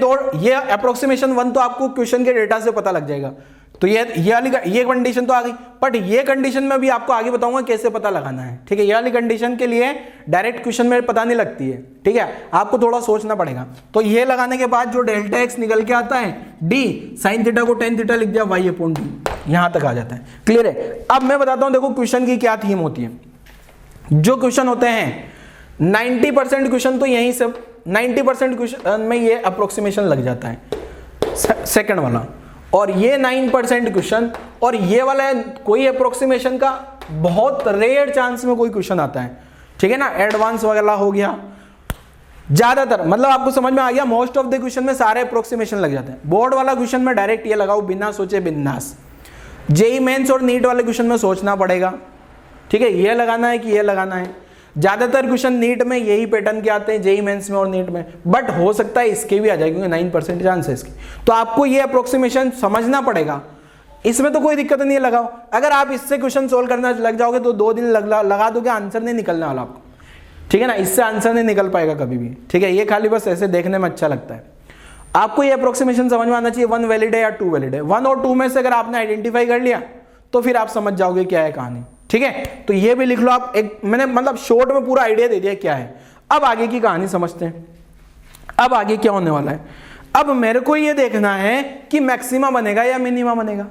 अप्रोक्सीमेशन 1 तो आपको क्वेश्चन के डेटा से पता लग जाएगा, तो ये कंडीशन तो आ गई, बट ये कंडीशन में भी आपको आगे बताऊंगा कैसे पता लगाना है, ठीक है। ये वाली कंडीशन के लिए डायरेक्ट क्वेश्चन में पता नहीं लगती है, ठीक है, आपको थोड़ा सोचना पड़ेगा। तो ये लगाने के बाद जो डेल्टा एक्स निकल के आता है, डी साइन थीटा को टेन थीटा लिख दिया, वाई अपॉन डी, यहां तक आ जाता है, क्लियर है। अब मैं बताता हूं, देखो क्वेश्चन की क्या थीम होती है। जो क्वेश्चन होते हैं 90% क्वेश्चन तो यही सब 90% क्वेश्चन में ये अप्रोक्सीमेशन लग जाता है, सेकंड वाला, और ये 9% क्वेश्चन, और ये वाला कोई अप्रोक्सीमेशन का बहुत रेयर चांस में कोई क्वेश्चन आता है, ठीक है ना। एडवांस वगैरह हो गया, ज्यादातर मतलब आपको समझ में आ गया, मोस्ट ऑफ द क्वेश्चन में सारे अप्रोक्सीमेशन लग जाते हैं। बोर्ड वाला क्वेश्चन में डायरेक्ट ये लगाओ, बिना सोचे बिंदास। जेई मेंस और नीट वाले क्वेश्चन में सोचना पड़ेगा, ठीक है, ये लगाना है कि ये लगाना है। ज्यादातर क्वेश्चन नीट में यही पैटर्न के आते हैं, जेई मेंस में और नीट में, बट हो सकता है इसके भी आ जाए, क्योंकि 9% चांस है इसकी। तो आपको ये अप्रोक्सीमेशन समझना पड़ेगा, इसमें तो कोई दिक्कत नहीं है, लगाओ। अगर आप इससे क्वेश्चन सोल्व करना लग जाओगे तो 2 दिन लगा दोगे, आंसर नहीं निकलने वाला आपको, ठीक है ना, इससे आंसर नहीं निकल पाएगा कभी भी, ठीक है। ये खाली बस ऐसे देखने में अच्छा लगता है। आपको ये अप्रोक्सीमेशन समझ में आना चाहिए, 1 वैलिड है या 2 वैलिड है। 1 और 2 में से अगर आपने आइडेंटिफाई कर लिया तो फिर आप समझ जाओगे क्या है कहानी, ठीक है। तो ये भी लिख लो आप, एक मैंने मतलब शॉर्ट में पूरा आइडिया दे दिया क्या है। अब आगे की कहानी समझते हैं, अब आगे क्या होने वाला है। अब मेरे को ये देखना है कि मैक्सिमा बनेगा या मिनिमा बनेगा,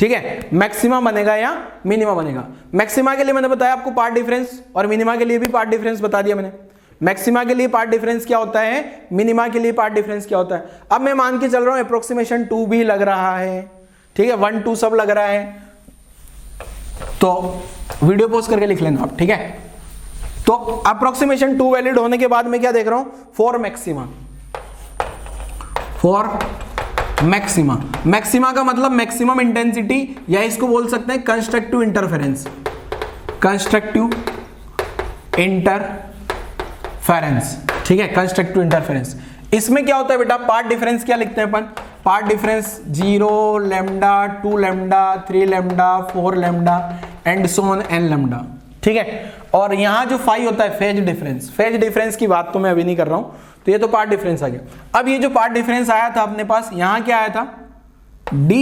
ठीक है, मैक्सिमा बनेगा या मिनिमा बनेगा। मैक्सिमा के लिए मैंने बताया आपको पार्ट डिफरेंस, और मिनिमा के लिए भी पार्ट डिफरेंस बता दिया मैंने। मैक्सिमा के लिए पार्ट डिफरेंस क्या होता है, मिनिमा के लिए पार्ट डिफरेंस क्या होता है। अब मैं मान के चल रहा हूं अप्रोक्सीमेशन 2 भी लग रहा है, ठीक है, 1 2 सब लग रहा है, तो वीडियो पॉज करके लिख लेना आप, ठीक है। तो अप्रोक्सीमेशन 2 वैलिड होने के बाद मैं क्या देख रहा हूं, फॉर मैक्सिमा, मैक्सिमा का मतलब मैक्सिमम इंटेंसिटी, या इसको बोल सकते हैं कंस्ट्रक्टिव इंटरफेरेंस, ठीक है, कंस्ट्रक्टिव इंटरफेरेंस। इसमें क्या होता है बेटा, पार्ट डिफरेंस क्या लिखते हैं अपन, path difference 0 lambda 2 lambda 3 lambda 4 lambda and so on n lambda, ठीक है। और यहां जो फाई होता है फेज डिफरेंस की बात तो मैं अभी नहीं कर रहा हूं, तो ये तो पार्ट डिफरेंस आ गया। अब ये जो पार्ट डिफरेंस आया था अपने पास, यहां क्या आया था, d,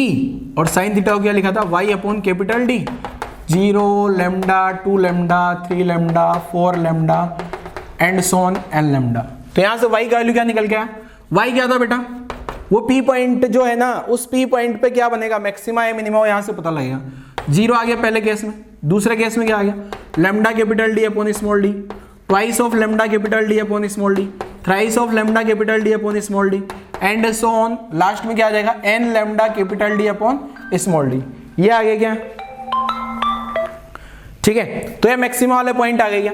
और साइन थीटा को क्या लिखा था, y upon capital D, 0 lambda 2 lambda 3 lambda 4 lambda and so on n lambda. तो यहां से y का वैल्यू क्या निकल गया, y क्या था बेटा, वो पी पॉइंट जो है ना, उस पी पॉइंट पे क्या बनेगा, मैक्सिमा या मिनिमा, यहां से पता लगेगा। 0 आ गया पहले केस में, दूसरे केस में क्या आ गया, lambda capital D upon small d, twice of lambda capital D upon small d, thrice of lambda capital D upon small d, and so on. Last में क्या आ जाएगा, n lambda capital D upon small d. ये आ गया क्या, ठीक है। तो ये मैक्सिमा वाले पॉइंट आ गए क्या,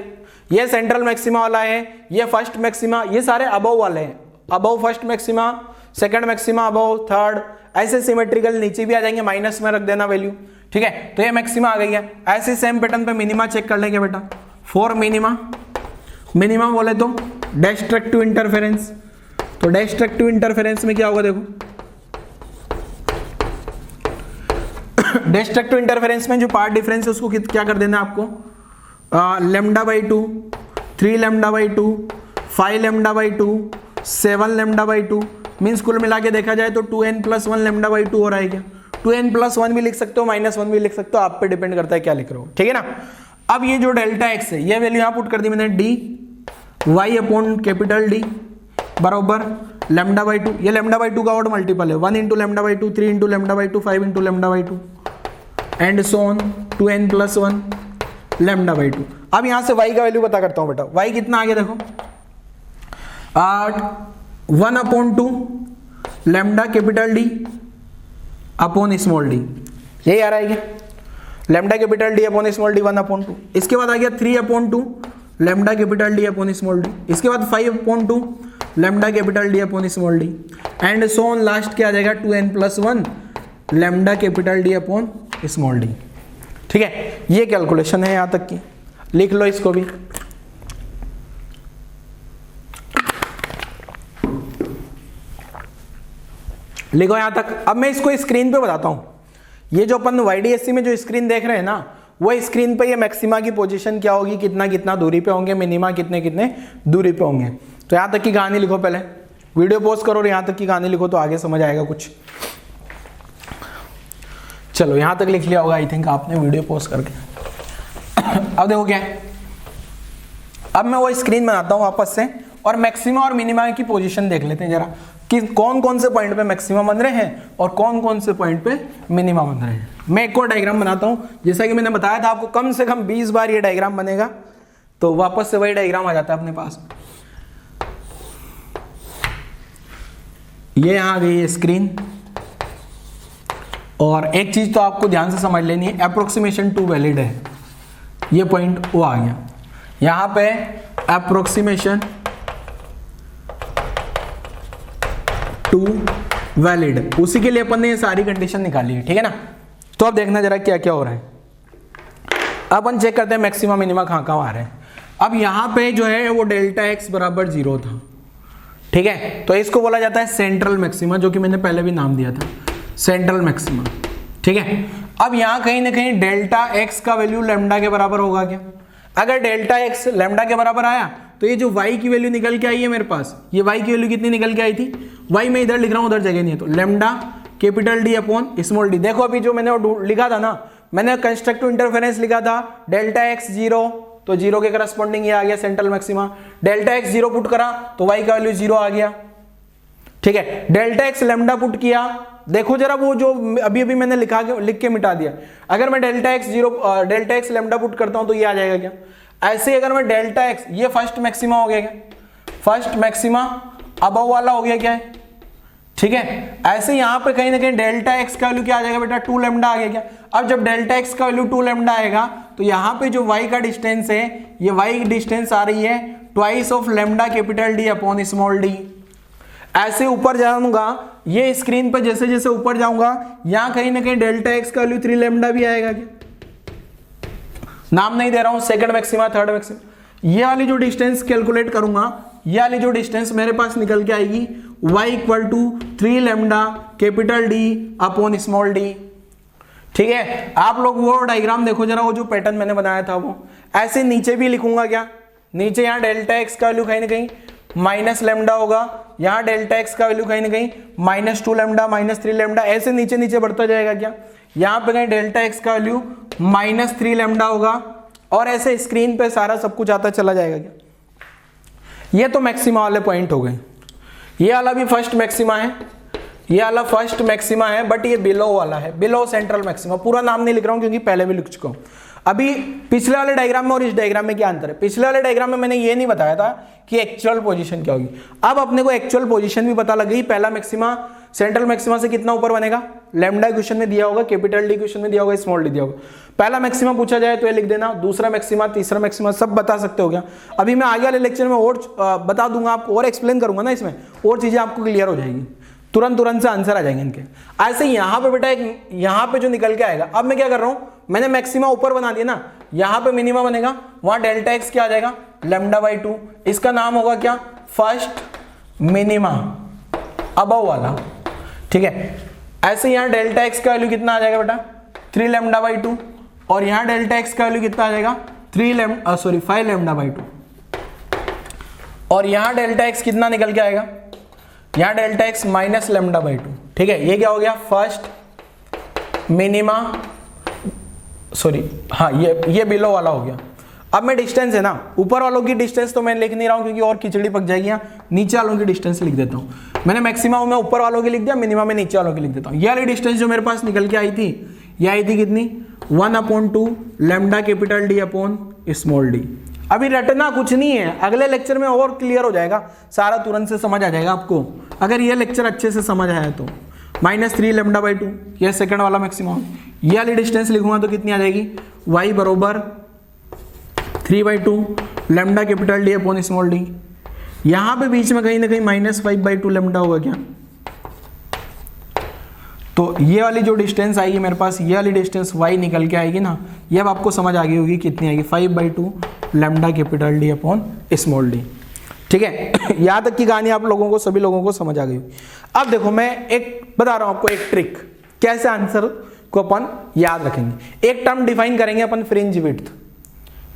ये सेंट्रल मैक्सिमा वाला है, ये फर्स्ट मैक्सिमा, ये सारे अबव वाले हैं, above first maxima, second maxima above, third, ऐसे सिमेट्रिकल नीचे भी आ जाएंगे, माइनस में रख देना वैल्यू, ठीक है। तो ये मैक्सिमा आ गई है। ऐसे सेम पैटर्न पे मिनिमा चेक कर लेंगे बेटा। फॉर मिनिमा, मिनिमा बोले तो डिस्ट्रक्टिव इंटरफेरेंस, तो डिस्ट्रक्टिव इंटरफेरेंस में क्या होगा देखो, डिस्ट्रक्टिव इंटरफेरेंस में जो पार्ट डिफरेंस है उसको क्या कर देना है आपको, lambda by 2, 3 lambda by 2, 5 lambda by 2, 7 lambda by 2, means कुल मिला के देखा जाए तो 2n+1 लैम्डा बाई 2 हो रहा है क्या। 2n+1 भी लिख सकते हो, -1 भी लिख सकते हो, आप पे डिपेंड करता है क्या लिख रहे हो, ठीक है ना। अब ये जो डेल्टा एक्स है, ये वैल्यू यहाँ पुट कर दी मैंने, d Y upon capital D बराबर लैम्डा बाई 2, ये लैम्डा बाई 2 का और मल्टीपल है, 1 into lambda by 2, 3 into lambda by 2, 5 into lambda by 2, and so on 2n+1 lambda by 2। अब यहां से y का वैल्यू पता करता हूं बेटा, y कितना आ गया देखो, 1/2 lambda capital D upon small D, यही आ रहा है क्या, lambda capital D upon small D 1/2। इसके बाद आ गया 3/2 lambda capital D upon small D, इसके बाद 5/2 lambda capital D upon small d, and so on last क्या आ जाएगा, 2n+1 lambda capital D upon small D, ठीक है। ये कैलकुलेशन है यहां तक की, लिख लो इसको भी। लिखो यहां तक। अब मैं इसको स्क्रीन पे बताता हूं, ये जो अपन YDSC में जो स्क्रीन देख रहे हैं ना, वो स्क्रीन पे ये मैक्सिमा की पोजीशन क्या होगी, कितना कितना दूरी पे होंगे, मिनिमा कितने कितने दूरी पे होंगे। तो यहां तक की कहानी लिखो, पहले वीडियो पॉज करो और यहां तक की कहानी लिखो तो आगे समझ आएगा कुछ। चलो यहां तक लिख लिया होगा आई थिंक आपने वीडियो पॉज करके। अब देखो क्या है, अब मैं वो स्क्रीन बनाता हूं वापस से, और मैक्सिमा और मिनिमा की पोजीशन देख लेते हैं जरा, कि कौन कौन से पॉइंट पे मैक्सिमा बन रहे हैं और कौन कौन से पॉइंट पे मिनिमा बन रहे हैं। मैं एक और डायग्राम बनाता हूं, जैसा कि मैंने बताया था आपको, कम से कम 20 बार ये डायग्राम बनेगा तो वापस से वही डायग्राम आ जाता है अपने पास। ये यहां आ गई है स्क्रीन, और एक चीज तो आपको ध्यान से समझ लेनी है, अप्रोक्सीमेशन 2 वैलिड है, ये पॉइंट वो आ गया यहां पे, अप्रोक्सीमेशन 2 वैलिड, उसी के लिए अपन ने ये सारी कंडीशन निकाली है, ठीक है ना। तो अब देखना जरा क्या क्या हो रहा है। अब अपन चेक करते हैं मैक्सिमा मिनिमा कहाँ कहाँ आ रहे हैं। अब यहाँ पे जो है वो डेल्टा एक्स बराबर 0 था, ठीक है, तो इसको बोला जाता है सेंट्रल मैक्सिमा, जो कि मैंने पहले भी नाम दिया था सेंट्रल मैक्सिमा, ठीक है। अब यहाँ कहीं ना कहीं डेल्टा एक्स का वैल्यू लैम्डा के बराबर होगा क्या, अगर डेल्टा एक्स लैम्डा के बराबर आया तो ये जो y की वैल्यू निकल के आई है मेरे पास, ये y की वैल्यू कितनी निकल के आई थी, y मैं इधर लिख रहा हूं उधर जगह नहीं है, तो lambda capital D upon small D. देखो अभी जो मैंने लिखा था ना, मैंने कंस्ट्रक्टिव इंटरफेरेंस लिखा था डेल्टा एक्स 0, तो 0 के करस्पॉन्डिंग ये आ गया central maxima. Delta x 0 put करा तो y का वैल्यू 0 आ गया, ठीक है। डेल्टा एक्स लैम्डा पुट किया, देखो जरा वो जो अभी अभी मैंने लिख के मिटा दिया, अगर मैं डेल्टा एक्स लैम्डा पुट करता हूं तो ये आ जाएगा क्या, ऐसे अगर मैं डेल्टा एक्स, ये फर्स्ट मैक्सिमा हो गया क्या, फर्स्ट मैक्सिमा अबव वाला हो गया क्या है, ठीक है। ऐसे यहां पे कहीं ना कहीं डेल्टा एक्स का वैल्यू क्या आ जाएगा बेटा, 2 लैम्डा आ गया क्या। अब जब डेल्टा एक्स का वैल्यू 2 लैम्डा आएगा तो यहां पे जो y का डिस्टेंस है, ये y डिस्टेंस आ रही है twice of lambda capital D upon small D. ऐसे ऊपर जाऊंगा, ये स्क्रीन पर जैसे जैसे ऊपर जाऊंगा, यहां कहीं ना कहीं डेल्टा एक्स का वैल्यू 3 लैम्डा भी आएगा क्या, नाम नहीं दे रहा हूं, सेकंड मैक्सिमा थर्ड मैक्सिमा। ये वाली जो डिस्टेंस कैलकुलेट करूंगा, ये वाली जो डिस्टेंस मेरे पास निकल के आएगी y = 3 lambda capital D upon small D, ठीक है। आप लोग वो डायग्राम देखो जरा, वो जो पैटर्न मैंने बनाया था वो ऐसे नीचे भी लिखूंगा क्या, नीचे यहाँ डेल्टा एक्स का वैल्यू कहीं ना कहीं माइनस लैम्डा होगा, यहाँ डेल्टा एक्स का वैल्यू कहीं ना कहीं -2 लैम्डा -3 लैम्डा, ऐसे नीचे नीचे बढ़ता जाएगा क्या, यहाँ पे कहीं डेल्टा एक्स का वैल्यू -3 लैम्डा होगा, और ऐसे स्क्रीन पे सारा सब कुछ आता चला जाएगा क्या। ये तो मैक्सिमा वाले पॉइंट हो गए, ये वाला भी फर्स्ट मैक्सिमा है, ये वाला फर्स्ट मैक्सिमा है, बट ये बिलो वाला है, बिलो सेंट्रल मैक्सिमा। पूरा नाम नहीं लिख रहा हूं क्योंकि पहले भी लिख चुका हूं। अभी पिछले वाले डायग्राम में और इस डायग्राम में क्या अंतर है? पिछले वाले डायग्राम में मैंने ये नहीं बताया था कि एक्चुअल पोजीशन क्या होगी। अब अपने को एक्चुअल पोजीशन भी पता लग गई। पहला मैक्सिमा सेंट्रल मैक्सिमा से कितना ऊपर बनेगा? लैम्डा क्वेश्चन में दिया होगा, कैपिटल डी क्वेश्चन में दिया होगा, स्मॉल डी दिया होगा। पहला मैक्सिमा पूछा जाए तो ये लिख देना, दूसरा मैक्सिमा, तीसरा मैक्सिमा, सब बता सकते हो क्या। अभी मैं आगे वाले लेक्चर में और बता दूंगा आपको, और एक्सप्लेन करूंगा ना, इसमें और चीजें आपको क्लियर हो जाएगी, तुरंत से आंसर आ जाएंगे इनके। ऐसे यहाँ पे बेटा एक यहाँ पे जो निकल के आएगा, अब मैं क्या कर रहा हूं, मैंने मैक्सिमा ऊपर बना दिया ना, यहाँ पे मिनिमा बनेगा, वहां डेल्टा एक्स क्या आ जाएगा? λ/2। इसका नाम होगा क्या? फर्स्ट मिनिमा अबव वाला, ठीक है। ऐसे यहाँ डेल्टा एक्स का वैल्यू कितना आ जाएगा बेटा? 3λ/2, और यहाँ डेल्टा एक्स का वैल्यू कितना आ जाएगा? 5λ/2, और यहाँ डेल्टा एक्स कितना निकल के आएगा? यहाँ डेल्टा एक्स -λ/2, ठीक है। ये क्या हो गया? फर्स्ट मिनिमा, सॉरी हाँ, ये बिलो वाला हो गया। अब मैं डिस्टेंस है ना, ऊपर वालों की डिस्टेंस तो मैं लिख नहीं रहा हूं क्योंकि और खिचड़ी पक जाएगी। यहाँ नीचे वालों की डिस्टेंस लिख देता हूं। मैंने मैक्सिमम में ऊपर वालों की लिख दिया, मिनिमम में नीचे वालों की लिख देता हूं। ये वाली डिस्टेंस जो मेरे पास निकल के आई थी, ये आई थी कितनी? 1/2 lambda capital D upon small D. अभी रटना कुछ नहीं है, अगले लेक्चर में और क्लियर हो जाएगा, सारा तुरंत से समझ आ जाएगा आपको, अगर ये लेक्चर अच्छे से समझ आया तो। -3λ/2 ये सेकंड वाला मैक्सिमम। ये वाली डिस्टेंस लिखूंगा तो कितनी आ जाएगी? y बरोबर 3/2 lambda capital D upon small D. यहां पे बीच में कहीं ना कहीं -5/2 लैम्डा होगा क्या? तो ये वाली जो डिस्टेंस आएगी मेरे पास, ये वाली डिस्टेंस y निकल के आएगी ना, ये अब आपको समझ आ गई होगी कितनी आएगी? 5/2 lambda capital D upon small D, ठीक है। यहां तक की कहानी आप लोगों को, सभी लोगों को समझ आ गई होगी। अब देखो मैं एक बता रहा हूं आपको, एक ट्रिक, कैसे आंसर को अपन याद रखेंगे। एक टर्म डिफाइन करेंगे अपन, फ्रिंज विड्थ।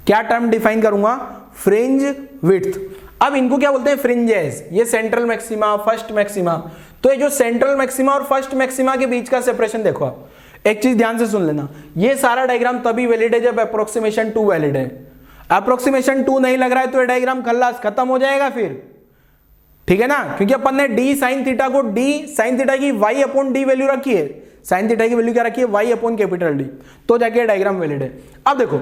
क्या टर्म डिफाइन करूंगा? Fringe width. अब इनको क्या बोलते हैं? फ्रिंजेस। ये सेंट्रल मैक्सिमा, फर्स्ट मैक्सिमा। तो ये जो सेंट्रल मैक्सिमा और फर्स्ट मैक्सिमा के बीच का सेपरेशन देखो आप, एक चीज ध्यान से सुन लेना, ये सारा डायग्राम तभी वैलिड है जब अप्रोक्सीमेशन 2 वैलिड है। अप्रोक्सीमेशन 2 नहीं लग रहा है तो ये डायग्राम खल्लास, खत्म हो जाएगा फिर, ठीक है ना। क्योंकि अपन ने डी साइन थीटा को, डी साइन थीटा की y अपॉन डी वैल्यू रखी है, साइन थीटा की वैल्यू क्या रखी है? y अपॉन कैपिटल डी, तो जाके डायग्राम वैलिड है। अब देखो,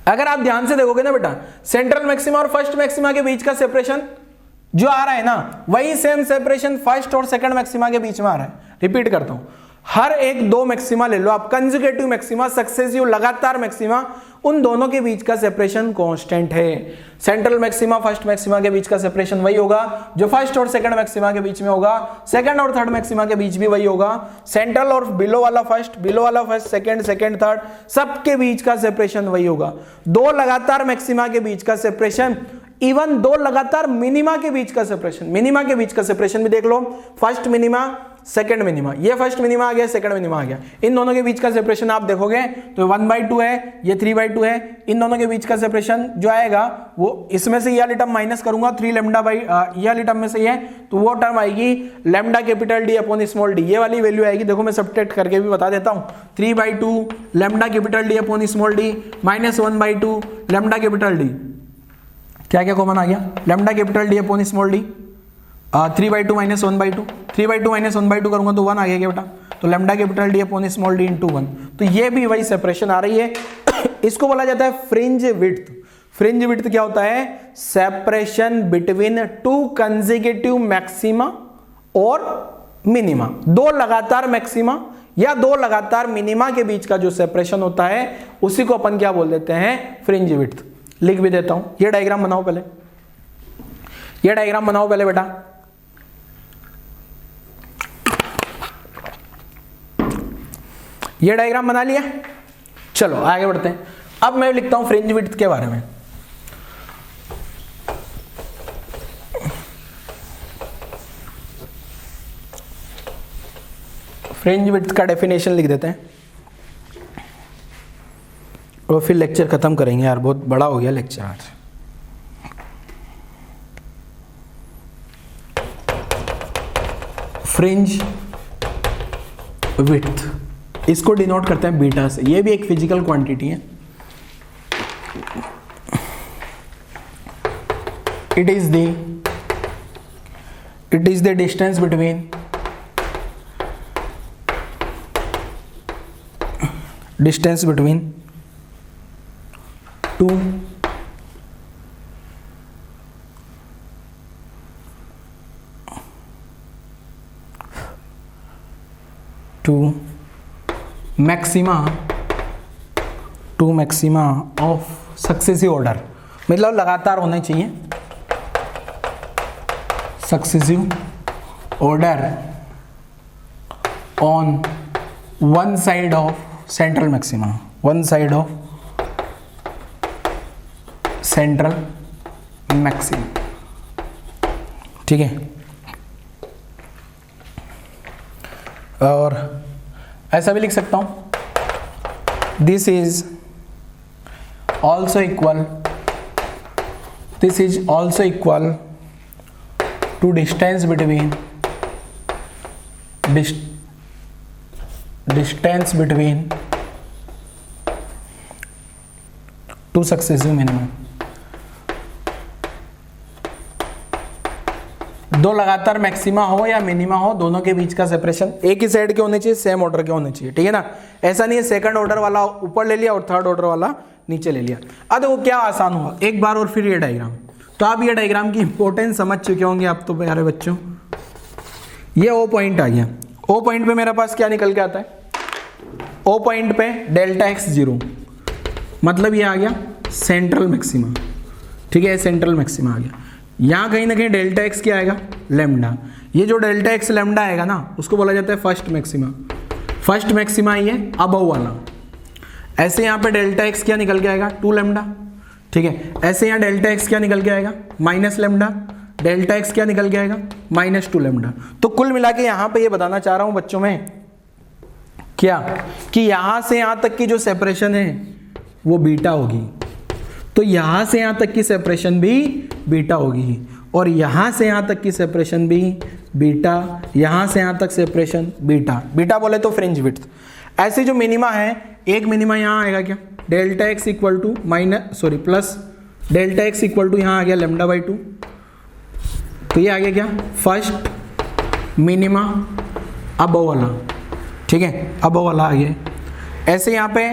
अगर आप ध्यान से देखोगे ना बेटा, सेंट्रल मैक्सिमा और फर्स्ट मैक्सिमा के बीच का सेपरेशन जो आ रहा है ना, वही सेम सेपरेशन फर्स्ट और सेकंड मैक्सिमा के बीच में आ रहा है। रिपीट करता हूं, हर एक दो मैक्सिमा ले लो आप, कंसेक्यूटिव मैक्सिमा, सक्सेसिव लगातार मैक्सिमा, उन दोनों के बीच का सेपरेशन कांस्टेंट है। सेंट्रल मैक्सिमा फर्स्ट मैक्सिमा के बीच का सेपरेशन वही होगा जो फर्स्ट और सेकंड मैक्सिमा के बीच में होगा, सेकंड और थर्ड मैक्सिमा के बीच भी वही होगा, सेंट्रल और बिलो वाला फर्स्ट, बिलो वाला फर्स्ट, सेकंड, सेकंड थर्ड, सबके बीच का सेपरेशन वही होगा। दो लगातार मैक्सिमा के बीच का सेपरेशन, इवन दो लगातार मिनिमा के बीच का सेपरेशन, मिनिमा के बीच का सेपरेशन भी देख लो, फर्स्ट मिनिमा सेकंड मिनिमा, ये फर्स्ट मिनिमा आ गया, सेकंड मिनिमा आ गया, इन दोनों के बीच का सेपरेशन आप देखोगे तो 1/2 है, ये 3/2 है, इन दोनों के बीच का सेपरेशन जो आएगा वो, इसमें से ये वाली टर्म माइनस करूंगा, 3 लैम्डा बाई ये वाली टर्म में से है तो वो टर्म आएगी lambda capital D upon small d, ये वाली वैल्यू आएगी। देखो मैं सब्ट्रैक्ट करके भी बता देता हूं, 3/2 lambda capital D upon small D minus 1/2 lambda capital D, क्या क्या कॉमन आ गया? Lambda capital D upon small D, 3/2 minus 1/2, 3/2 minus 1/2 करूंगा तो 1 आ गया क्या बेटा? तो lambda capital D upon small D into 1, तो ये भी वही सेपरेशन आ रही है। इसको बोला जाता है फ्रिंज विड्थ। फ्रिंज विड्थ क्या होता है? Separation between two consecutive maxima और मिनिमा, दो लगातार मैक्सिमा या दो लगातार मिनिमा के बीच का जो सेपरेशन होता है उसी को अपन क्या बोल देते हैं? Fringe width. लिख भी देता हूं, ये डायग्राम बनाओ पहले, ये डायग्राम बनाओ पहले बेटा। ये डायग्राम बना लिया, चलो आगे बढ़ते हैं। अब मैं लिखता हूं फ्रिंज विड्थ के बारे में। फ्रिंज विड्थ का डेफिनेशन लिख देते हैं और फिर लेक्चर खत्म करेंगे यार, बहुत बड़ा हो गया लेक्चर आज। फ्रिंज विड्थ, इसको डिनोट करते हैं बीटा से, ये भी एक फिजिकल क्वांटिटी है। It is the distance between distance between two maxima of successive order, मतलब लगातार होने चाहिए successive order on one side of central maxima, one side of central maxima, ठीक है। और ऐसा भी लिख सकता हूं, this is also equal to distance between two successive minimum. दो लगातार मैक्सिमा हो या मिनिमा हो, दोनों के बीच का सेपरेशन एक ही साइड के होने चाहिए, सेम ऑर्डर के होने चाहिए, ठीक है ना। ऐसा नहीं है सेकंड ऑर्डर वाला ऊपर ले लिया और थर्ड ऑर्डर वाला नीचे ले लिया। अब देखो क्या आसान हुआ, एक बार और फिर ये डायग्राम। तो आप ये डायग्राम की इंपॉर्टेंस समझ चुके होंगे आप तो प्यारे बच्चों। ये ओ पॉइंट आ गया, ओ पॉइंट पे मेरे पास क्या निकल के आता है, ओ पॉइंट पे डेल्टा एक्स 0, मतलब ये आ गया सेंट्रल मैक्सिमा, ठीक है। सेंट्रल मैक्सिमा आ गया। यहाँ कहीं ना कहीं डेल्टा एक्स क्या आएगा, लैम्डा। ये जो डेल्टा एक्स लैम्डा आएगा ना, उसको बोला जाता है फर्स्ट मैक्सिमा। फर्स्ट मैक्सिमा ये अबव वाला। ऐसे यहाँ पे डेल्टा एक्स क्या निकल के आएगा, 2 लैम्डा, ठीक है। ऐसे यहाँ डेल्टा एक्स क्या निकल के आएगा, माइनस लैम्डा। डेल्टा एक्स क्या निकल के आएगा, -2 लैम्डा। तो कुल मिला के यहाँ पे ये बताना चाह रहा हूँ बच्चों में क्या, कि यहाँ से यहाँ तक की जो सेपरेशन है वो बीटा होगी। तो यहाँ से यहाँ तक की सेपरेशन भी बीटा होगी, और यहाँ से यहाँ तक की सेपरेशन भी बीटा, यहाँ से यहाँ तक सेपरेशन बीटा। बीटा बोले तो फ्रिंज विड्थ। ऐसे जो मिनिमा है, एक मिनिमा यहाँ आएगा क्या, delta x equal to plus delta x equal to यहाँ आ गया λ/2। तो ये आ गया क्या, फर्स्ट मिनिमा अबव वाला, ठीक है, अबव वाला आ गया। ऐसे यहाँ पे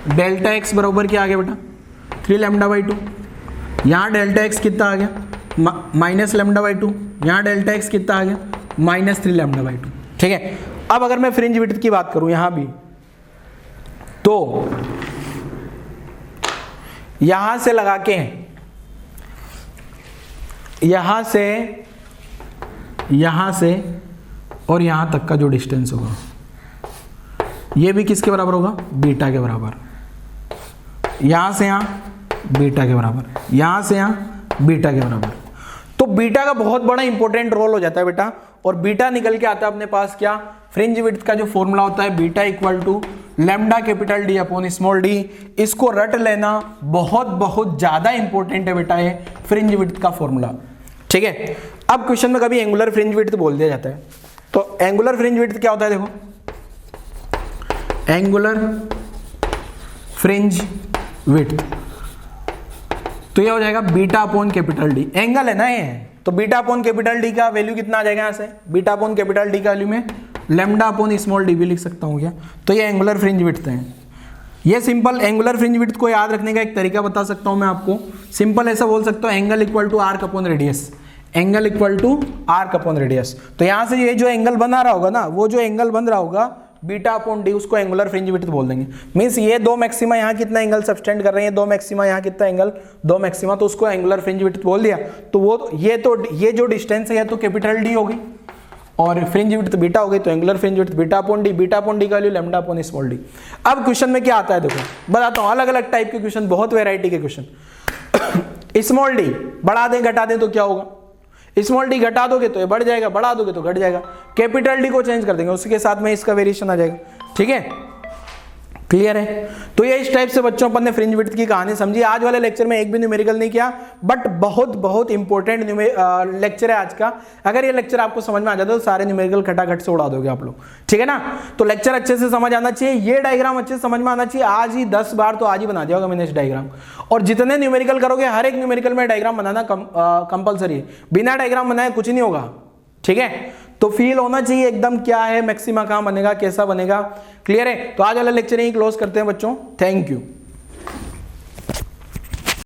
डेल्टा एक्स बराबर क्या आ गया बेटा, 3 λ/2। यहाँ डेल्टा एक्स कितना आ गया, -λ/2। यहाँ डेल्टा एक्स कितना आ गया, -3 λ/2, ठीक है। अब अगर मैं फ्रिंज विड्थ की बात करूं यहाँ भी, तो यहां से लगा के यहां से और यहां तक का जो डिस्टेंस होगा, ये भी किसके बराबर होगा, बीटा के बराबर। यहां से यहां बीटा के बराबर, यहां से यहां बीटा के बराबर। तो बीटा का बहुत बड़ा इंपॉर्टेंट रोल हो जाता है बेटा। और बीटा निकल के आता है अपने पास क्या, फ्रिंज विड्थ का जो फॉर्मूला होता है, beta equal to lambda capital D upon small d. इसको रट लेना बहुत बहुत ज्यादा इंपॉर्टेंट है बेटा, ये फ्रिंज विड्थ का फॉर्मूला, ठीक है। अब क्वेश्चन में कभी एंगुलर फ्रिंज विड्थ बोल दिया जाता है, तो एंगुलर फ्रिंज विड्थ क्या होता है, देखो एंगुलर फ्रिंज विड्थ, तो ये हो जाएगा beta upon capital D. Angle है ना ये, तो बीटा अपॉन कैपिटल डी का वैल्यू कितना आ जाएगा, यहाँ से बीटा अपॉन कैपिटल डी का वैल्यू में लैम्डा अपॉन स्मॉल डी भी लिख सकता हूँ क्या। तो ये एंगुलर फ्रिंज विड्थ है। ये सिंपल एंगुलर फ्रिंज विड्थ को याद रखने का एक तरीका बता सकता हूँ मैं आपको। सिंपल ऐसा बोल सकता हूँ, angle equal to arc upon radius, angle equal to arc upon radius. तो यहाँ से ये जो एंगल बना रहा होगा ना, वो जो एंगल बन रहा होगा बीटा अपॉन डी, उसको एंगुलर फ्रिंज विड्थ बोल देंगे। मींस ये दो मैक्सिमा यहाँ कितना एंगल सबटेंड कर रहे हैं, दो मैक्सिमा यहाँ कितना एंगल, दो मैक्सिमा, तो उसको एंगुलर फ्रिंज विड्थ बोल दिया। तो वो ये जो डिस्टेंस है तो कैपिटल डी होगी और फ्रिंज विड्थ बीटा हो गई, तो angular fringe width beta upon D का value lambda upon small D. अब क्वेश्चन में क्या आता है देखो, बताता हूँ, अलग अलग टाइप के क्वेश्चन, बहुत वैरायटी के क्वेश्चन। स्मॉल डी बढ़ा दें घटा दें तो क्या होगा, स्मॉल डी घटा दोगे तो ये बढ़ जाएगा, बढ़ा दोगे तो घट जाएगा। कैपिटल डी को चेंज कर देंगे, उसके साथ में इसका वेरिएशन आ जाएगा, ठीक है, क्लियर है। तो ये इस टाइप से बच्चों अपन ने फ्रिंज विड्थ की कहानी समझी। आज वाले लेक्चर में एक भी न्यूमेरिकल नहीं किया, बट बहुत बहुत इंपॉर्टेंट लेक्चर है आज का। अगर ये लेक्चर आपको समझ में आ जाता है तो सारे न्यूमेरिकल खटाखट से उड़ा दोगे आप लोग, ठीक है ना। तो लेक्चर अच्छे से समझ आना चाहिए, ये डायग्राम अच्छे से समझ में आना चाहिए। आज ही 10 बार तो आज ही बना दिया होगा मैंने इस डायग्राम, और जितने न्यूमेरिकल करोगे हर एक न्यूमेरिकल में डायग्राम बनाना कंपलसरी है, बिना डायग्राम बनाए कुछ नहीं होगा, ठीक है। तो फील होना चाहिए एकदम क्या है मैक्सिमा, कहाँ बनेगा, कैसा बनेगा। क्लियर है? तो आज वाला लेक्चर यही क्लोज करते हैं बच्चों। Thank you.